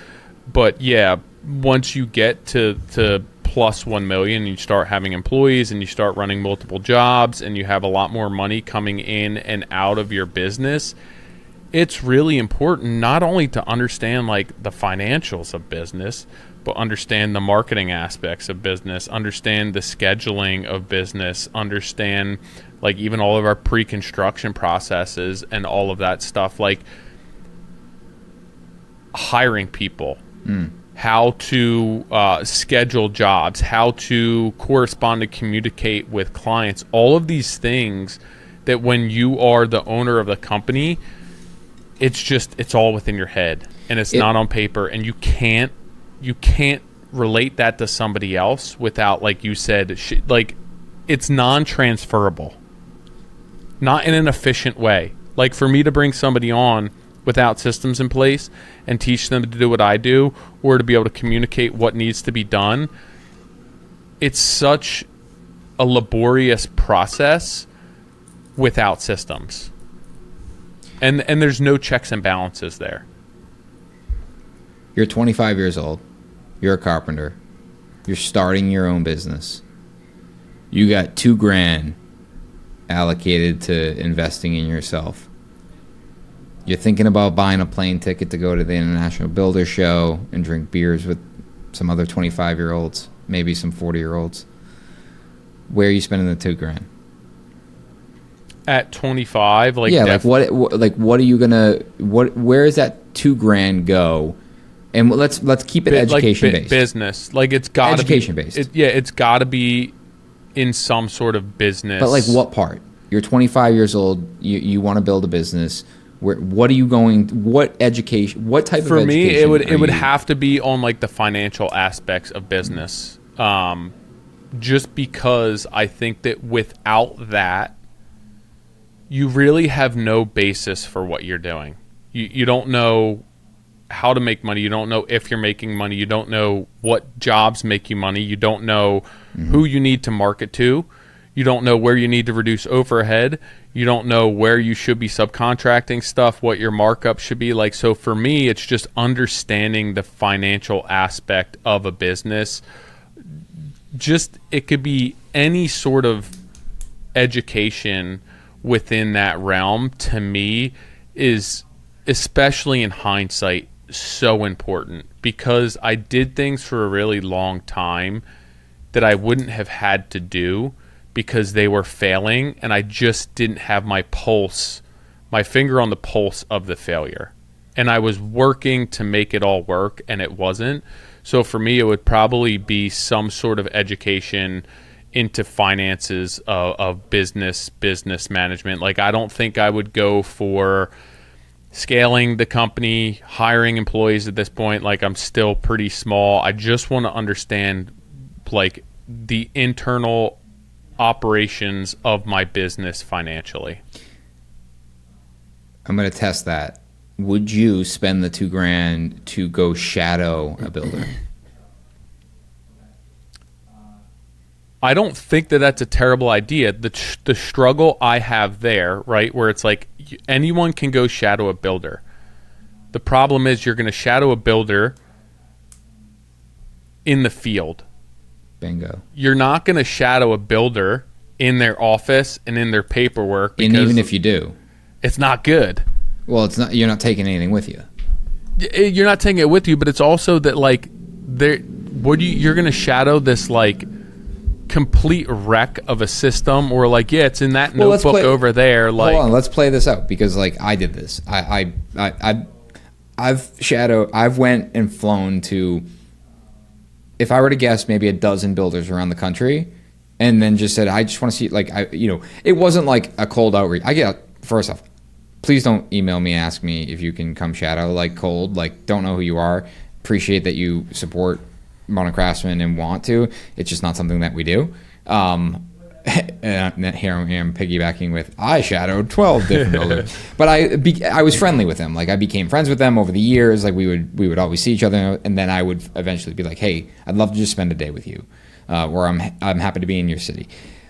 But yeah, once you get to plus 1 million, you start having employees and you start running multiple jobs and you have a lot more money coming in and out of your business, it's really important not only to understand like the financials of business, but understand the marketing aspects of business, understand the scheduling of business, understand like even all of our pre-construction processes and all of that stuff, like hiring people, how to schedule jobs, how to correspond and communicate with clients, all of these things that when you are the owner of the company, it's all within your head and it's not on paper, and you can't relate that to somebody else without, like you said, like it's non-transferable, not in an efficient way. Like for me to bring somebody on without systems in place and teach them to do what I do, or to be able to communicate what needs to be done, it's such a laborious process without systems. And there's no checks and balances there. You're 25 years old. You're a carpenter. You're starting your own business. You got $2,000 allocated to investing in yourself. You're thinking about buying a plane ticket to go to the International Builder Show and drink beers with some other 25-year-olds, maybe some 40-year-olds. Where are you spending the $2,000? At 25, like yeah, what are you gonna where is that $2,000 go? And let's keep it education based. Business, like it's got to be education based. It's got to be in some sort of business. But like what part? You're 25 years old. You want to build a business. What are you going? What education? What type of education? For me, it would have to be on like the financial aspects of business. Just because I think that without that, you really have no basis for what you're doing. You don't know how to make money. You don't know if you're making money. You don't know what jobs make you money. You don't know who you need to market to. You don't know where you need to reduce overhead. You don't know where you should be subcontracting stuff, what your markup should be like. So for me, it's just understanding the financial aspect of a business. Just, it could be any sort of education within that realm, to me, is, especially in hindsight, so important, because I did things for a really long time that I wouldn't have had to do because they were failing, and I just didn't have my finger on the pulse of the failure. And I was working to make it all work, and it wasn't. So for me, it would probably be some sort of education into finances of business management. Like, I don't think I would go for scaling the company, hiring employees at this point. Like, I'm still pretty small. I just want to understand like the internal operations of my business financially. I'm going to test that. Would you spend the $2,000 to go shadow a builder? I don't think that that's a terrible idea. The struggle I have there, right, where it's like anyone can go shadow a builder. The problem is you're going to shadow a builder in the field. Bingo. You're not going to shadow a builder in their office and in their paperwork. And even if you do, it's not good. Well, it's not. You're not taking anything with you. You're not taking it with you, but it's also that like you're going to shadow this like complete wreck of a system, or like, yeah, it's in that notebook over there. Like, hold on, let's play this out, because like I did this. I I've went and flown to, if I were to guess, maybe a dozen builders around the country, and then just said, I just want to see, like, it wasn't like a cold outreach. First off, please don't email me, ask me if you can come shadow, like, cold, like, don't know who you are. Appreciate that you support Modern Craftsman and want to. It's just not something that we do. And here I am piggybacking with, I shadowed 12 different builders, but I was friendly with them. Like, I became friends with them over the years. Like, we would always see each other, and then I would eventually be like, hey, I'd love to just spend a day with you, or I'm happy to be in your city.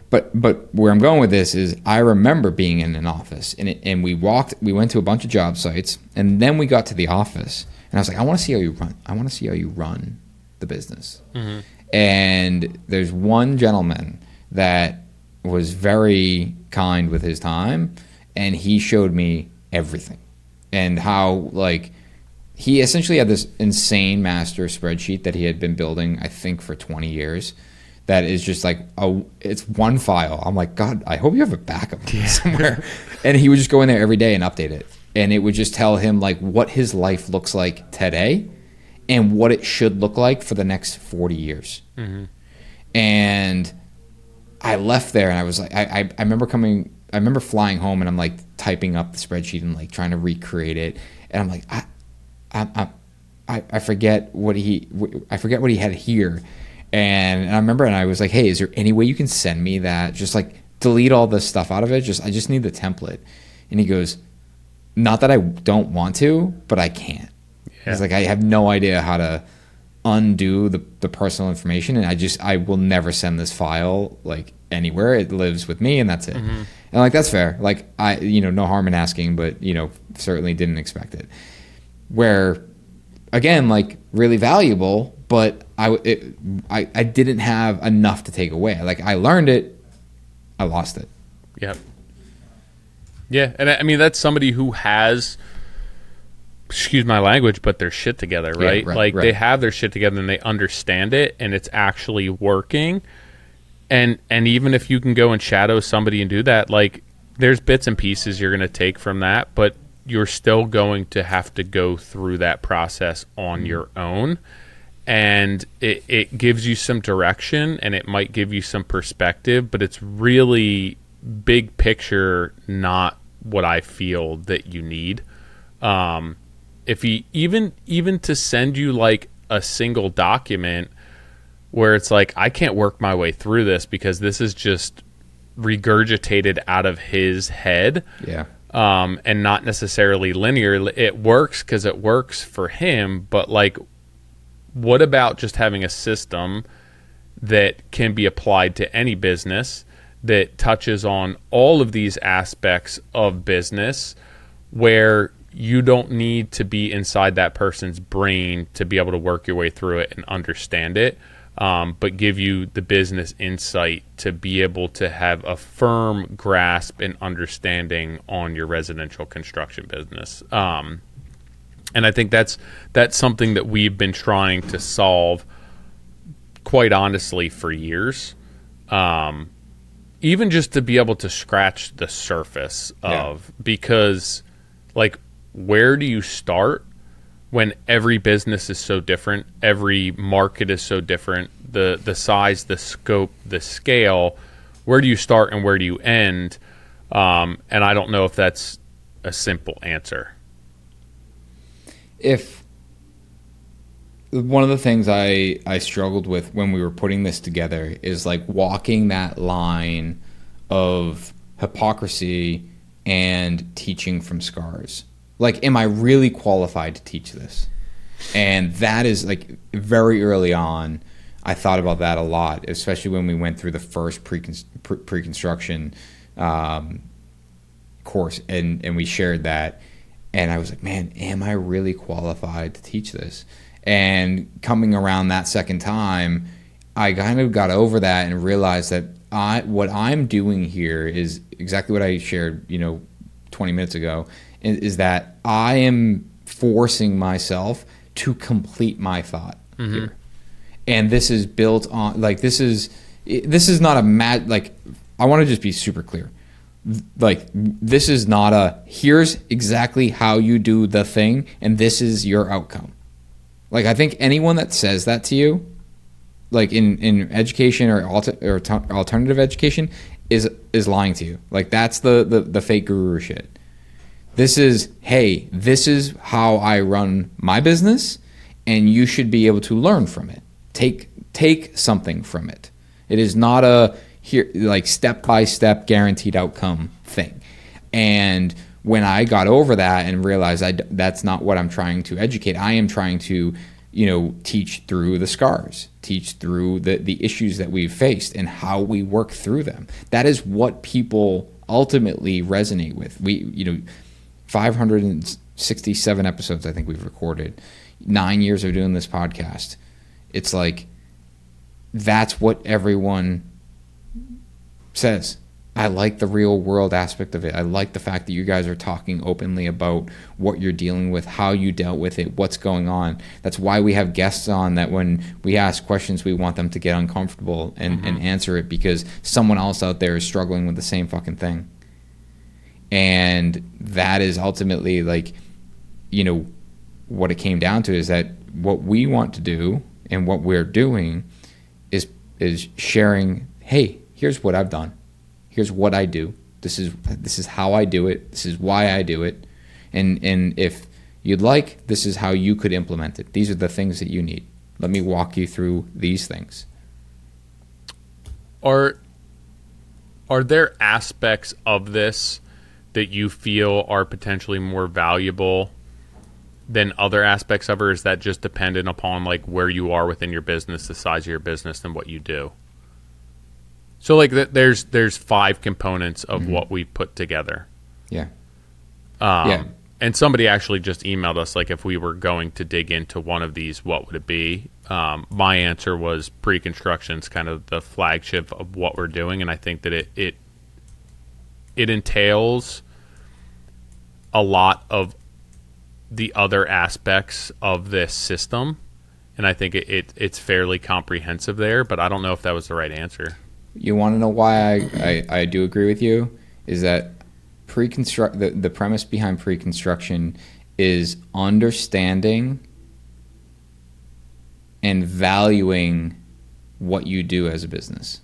But where I'm going with this is, I remember being in an office, and we went to a bunch of job sites, and then we got to the office, and I was like, I want to see how you run. I want to see how you run the business. Mm-hmm. And there's one gentleman that was very kind with his time, and he showed me everything, and how, like, he essentially had this insane master spreadsheet that he had been building, I think, for 20 years. That is just like it's one file. I'm like, God, I hope you have a backup somewhere. And he would just go in there every day and update it, and it would just tell him, like, what his life looks like today and what it should look like for the next 40 years. Mm-hmm. And I left there, and I was like, I remember flying home, and I'm like typing up the spreadsheet and like trying to recreate it, and I'm like, I forget what he had here, and I remember, and I was like, hey, is there any way you can send me that? Just like delete all this stuff out of it. I just need the template. And he goes, not that I don't want to, but I can't. Yeah. He's like, I have no idea how to undo the personal information, and I will never send this file like anywhere. It lives with me, and that's it. Mm-hmm. And like, that's fair. Like, no harm in asking, but certainly didn't expect it. Where, again, like, really valuable, but I didn't have enough to take away. Like, I learned it, I lost it. Yep. Yeah, and I mean, that's somebody who has, excuse my language, but their shit together, right? Yeah, right. They have their shit together, and they understand it, and it's actually working. And even if you can go and shadow somebody and do that, like, there's bits and pieces you're going to take from that, but you're still going to have to go through that process on your own. And it gives you some direction, and it might give you some perspective, but it's really big picture, not what I feel that you need. If he even to send you like a single document where it's like, I can't work my way through this because this is just regurgitated out of his head. Yeah. And not necessarily linear. It works because it works for him, but like, what about just having a system that can be applied to any business that touches on all of these aspects of business, where you don't need to be inside that person's brain to be able to work your way through it and understand it, but give you the business insight to be able to have a firm grasp and understanding on your residential construction business. And I think that's something that we've been trying to solve, quite honestly, for years. Even just to be able to scratch the surface of, because, like, where do you start when every business is so different, every market is so different, the size, the scope, the scale? Where do you start and where do you end? And I don't know if that's a simple answer. If one of the things I struggled with when we were putting this together is like walking that line of hypocrisy and teaching from scars. Like, am I really qualified to teach this? And that is, like, very early on, I thought about that a lot, especially when we went through the first pre-construction course, and we shared that. And I was like, man, am I really qualified to teach this? And coming around that second time, I kind of got over that and realized that what I'm doing here is exactly what I shared, 20 minutes ago, is that I am forcing myself to complete my thought here. And this is built on, like, this is not a I want to just be super clear. Like, this is not here's exactly how you do the thing, and this is your outcome. Like, I think anyone that says that to you, like in education or alternative education, is lying to you. Like, that's the fake guru shit. This is, hey, this is how I run my business, and you should be able to learn from it. Take something from it. It is not a here like step-by-step guaranteed outcome thing. And when I got over that and realized that's not what I'm trying to educate, I am trying to, teach through the scars, teach through the issues that we've faced and how we work through them. That is what people ultimately resonate with. 567 episodes I think we've recorded, 9 years of doing this podcast. It's like, that's what everyone says. I like the real world aspect of it. I like the fact that you guys are talking openly about what you're dealing with, how you dealt with it, what's going on. That's why we have guests on that when we ask questions, we want them to get uncomfortable and answer it, because someone else out there is struggling with the same fucking thing. And that is ultimately like, what it came down to is that what we want to do and what we're doing is sharing, hey, here's what I've done. Here's what I do. This is how I do it. This is why I do it. And if you'd like, this is how you could implement it. These are the things that you need. Let me walk you through these things. Are there aspects of this that you feel are potentially more valuable than other aspects of it, or is that just dependent upon like where you are within your business, the size of your business, and what you do? So like there's 5 components of what we put together. Yeah. And somebody actually just emailed us, like, if we were going to dig into one of these, what would it be? My answer was pre-construction is kind of the flagship of what we're doing, and I think that it entails a lot of the other aspects of this system, and I think it's fairly comprehensive there, but I don't know if that was the right answer. You want to know why I do agree with you? Is that the premise behind pre-construction is understanding and valuing what you do as a business.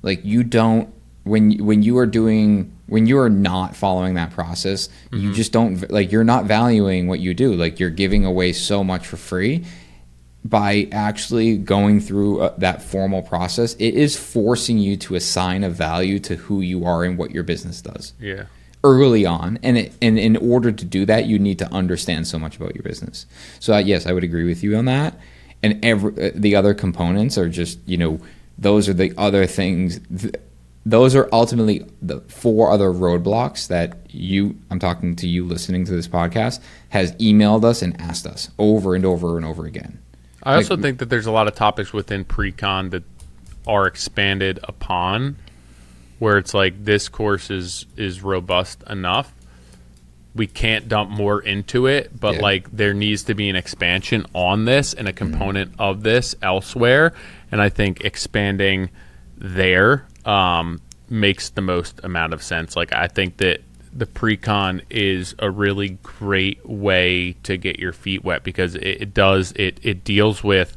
Like, you don't, when you are not following that process, you just don't, like, you're not valuing what you do. Like, you're giving away so much for free. By actually going through that formal process, it is forcing you to assign a value to who you are and what your business does. Yeah. Early on, and in order to do that, you need to understand so much about your business. So yes, I would agree with you on that. And the other components are just, those are the other things. Those are ultimately the 4 other roadblocks that I'm talking to you listening to this podcast, has emailed us and asked us over and over and over again. I also think that there's a lot of topics within pre-con that are expanded upon, where it's like, this course is robust enough. We can't dump more into it, but like, there needs to be an expansion on this and a component of this elsewhere. And I think expanding there makes the most amount of sense. Like, I think that the pre-con is a really great way to get your feet wet, because it deals with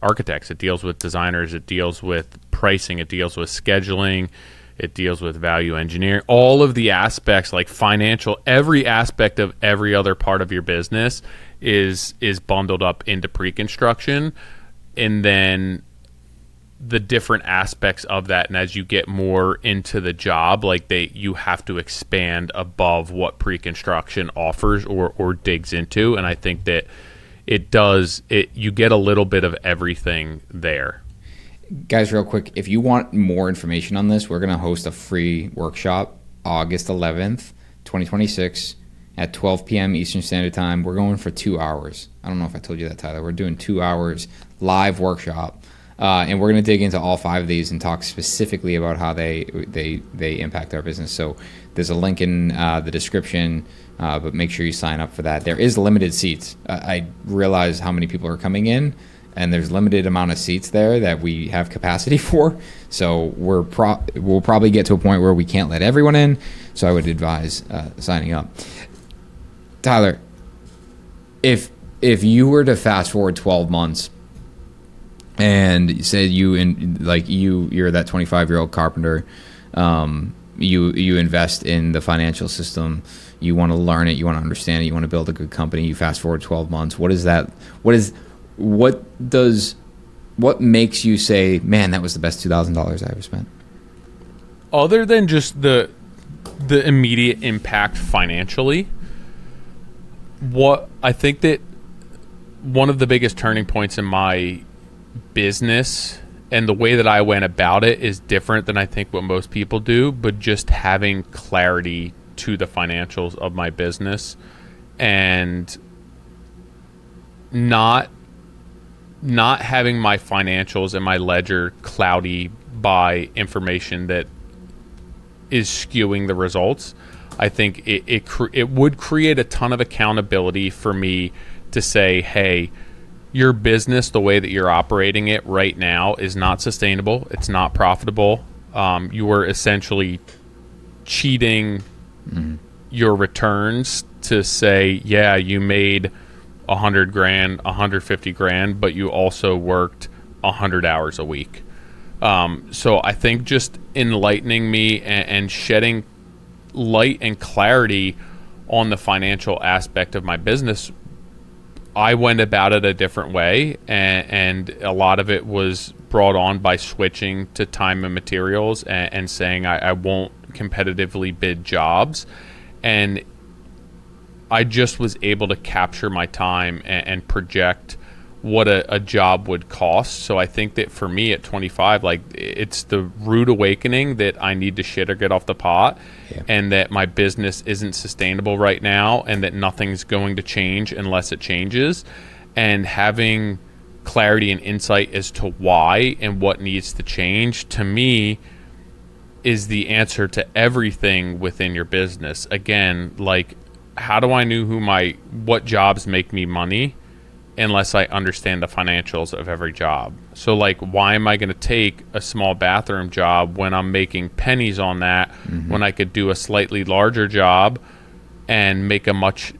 architects, it deals with designers, it deals with pricing, it deals with scheduling, it deals with value engineering, all of the aspects, like financial, every aspect of every other part of your business is bundled up into pre-construction. And then the different aspects of that, and as you get more into the job, like you have to expand above what pre-construction offers or digs into. And I think that you get a little bit of everything there. Guys, real quick, if you want more information on this, we're going to host a free workshop August 11th 2026 at 12 p.m. Eastern Standard Time. We're going for 2 hours. I don't know if I told you that, Tyler. We're doing 2 hours live workshop. And we're going to dig into all 5 of these and talk specifically about how they impact our business. So there's a link in the description, but make sure you sign up for that. There is limited seats. I realize how many people are coming in, and there's limited amount of seats there that we have capacity for. So we'll probably get to a point where we can't let everyone in. So I would advise signing up. Tyler, if you were to fast forward 12 months and say you're that 25-year-old carpenter, you invest in the financial system, you want to learn it, you want to understand it, you want to build a good company, you fast forward 12 months, what makes you say, man, that was the best $2,000 I ever spent? Other than just the immediate impact financially, what I think that one of the biggest turning points in my business and the way that I went about it is different than I think what most people do, but just having clarity to the financials of my business and not having my financials and my ledger cloudy by information that is skewing the results. I think it would create a ton of accountability for me to say, hey, your business, the way that you're operating it right now, is not sustainable. It's not profitable. You are essentially cheating your returns to say, yeah, you made $100,000, $150,000, but you also worked 100 hours a week. So I think just enlightening me and shedding light and clarity on the financial aspect of my business, I went about it a different way, and a lot of it was brought on by switching to time and materials and saying I won't competitively bid jobs. And I just was able to capture my time and project what a job would cost. So I think that for me at 25, like, it's the rude awakening that I need to shit or get off the pot, and that my business isn't sustainable right now, and that nothing's going to change unless it changes. And having clarity and insight as to why and what needs to change, to me, is the answer to everything within your business. Again, like, how do I know what jobs make me money unless I understand the financials of every job? So, like, why am I going to take a small bathroom job when I'm making pennies on that, when I could do a slightly larger job and make a much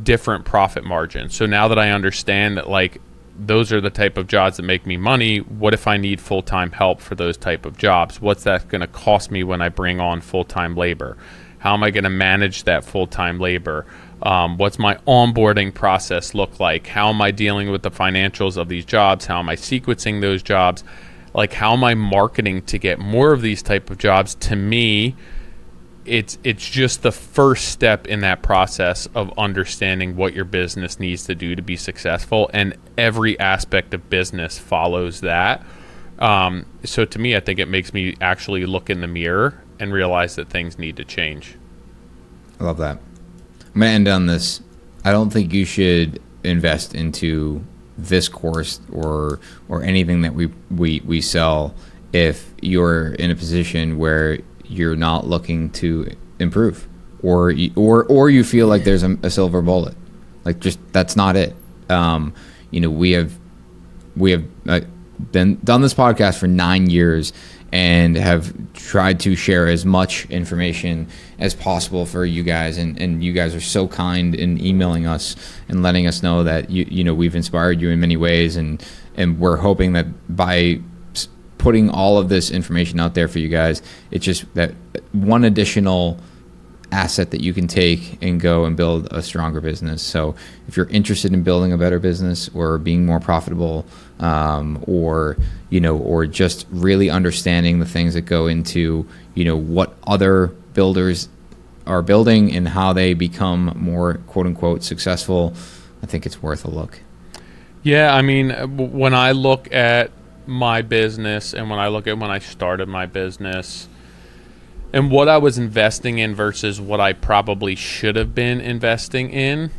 different profit margin? So now that I understand that, like, those are the type of jobs that make me money, what if I need full-time help for those type of jobs? What's that going to cost me when I bring on full-time labor? How am I going to manage that full-time labor? What's my onboarding process look like? How am I dealing with the financials of these jobs? How am I sequencing those jobs? Like, how am I marketing to get more of these type of jobs? To me, it's just the first step in that process of understanding what your business needs to do to be successful, and every aspect of business follows that. So to me, I think it makes me actually look in the mirror and realize that things need to change. I love that. I'm going to end on this. I don't think you should invest into this course or anything that we sell if you're in a position where you're not looking to improve, or you feel like there's a silver bullet. Like, just, that's not it. We have done this podcast for 9 years and have tried to share as much information as possible for you guys, and you guys are so kind in emailing us and letting us know that we've inspired you in many ways, and we're hoping that by putting all of this information out there for you guys, it's just that one additional asset that you can take and go and build a stronger business. So if you're interested in building a better business or being more profitable, or just really understanding the things that go into, what other builders are building and how they become more quote unquote successful, I think it's worth a look. Yeah. I mean, when I look at my business and when I look at when I started my business and what I was investing in versus what I probably should have been investing in,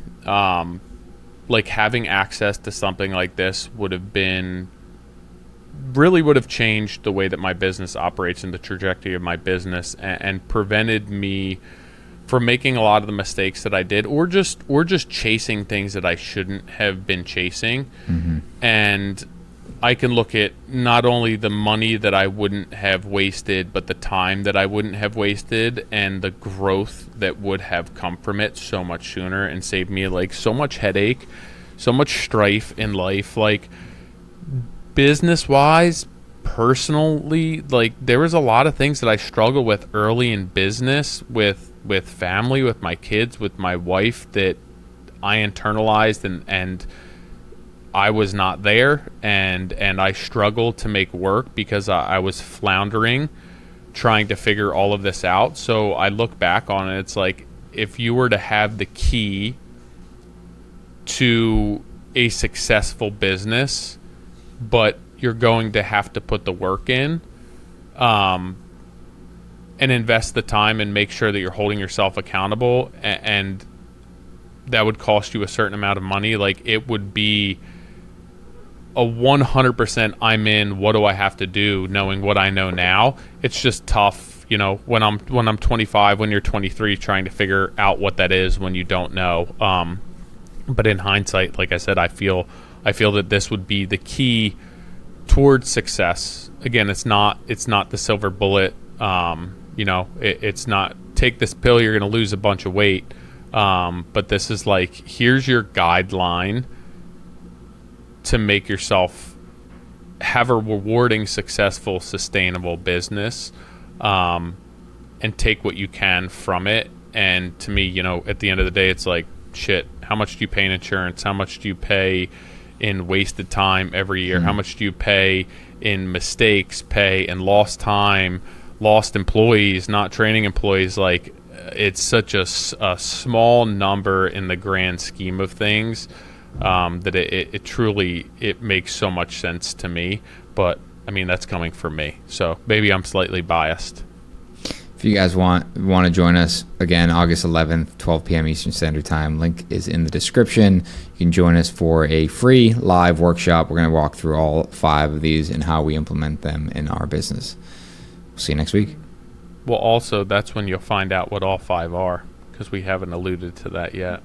like, having access to something like this would have changed the way that my business operates and the trajectory of my business, and prevented me making a lot of the mistakes that I did, or just chasing things that I shouldn't have been chasing. And I can look at not only the money that I wouldn't have wasted, but the time that I wouldn't have wasted, and the growth that would have come from it so much sooner, and saved me like so much headache, so much strife in life, like business wise, personally. Like there was a lot of things that I struggled with early in business, with family, with my kids, with my wife, that I internalized, and I was not there, and I struggled to make work because I was floundering trying to figure all of this out. So I look back on it, it's like, if you were to have the key to a successful business, but you're going to have to put the work in, and invest the time and make sure that you're holding yourself accountable, and that would cost you a certain amount of money, like it would be a 100% I'm in, what do I have to do, knowing what I know now. It's just tough, you know, when I'm 25, when you're 23, trying to figure out what that is when you don't know. But in hindsight, like I said, I feel that this would be the key towards success. Again, it's not the silver bullet. You know, it's not take this pill, you're going to lose a bunch of weight. But this is like, here's your guideline to make yourself have a rewarding, successful, sustainable business, and take what you can from it. And to me, you know, at the end of the day, it's like, shit, how much do you pay in insurance? How much do you pay in wasted time every year? How much do you pay in mistakes, pay and lost time, lost employees, not training employees? Like, it's such a small number in the grand scheme of things, that it truly makes so much sense to me. But I mean, that's coming from me, so maybe I'm slightly biased. If you guys want to join us again, August 11th, 12 p.m. Eastern Standard Time, link is in the description. You can join us for a free live workshop. We're going to walk through all 5 of these and how we implement them in our business. We'll see you next week. Well, also, that's when you'll find out what all 5 are, because we haven't alluded to that yet.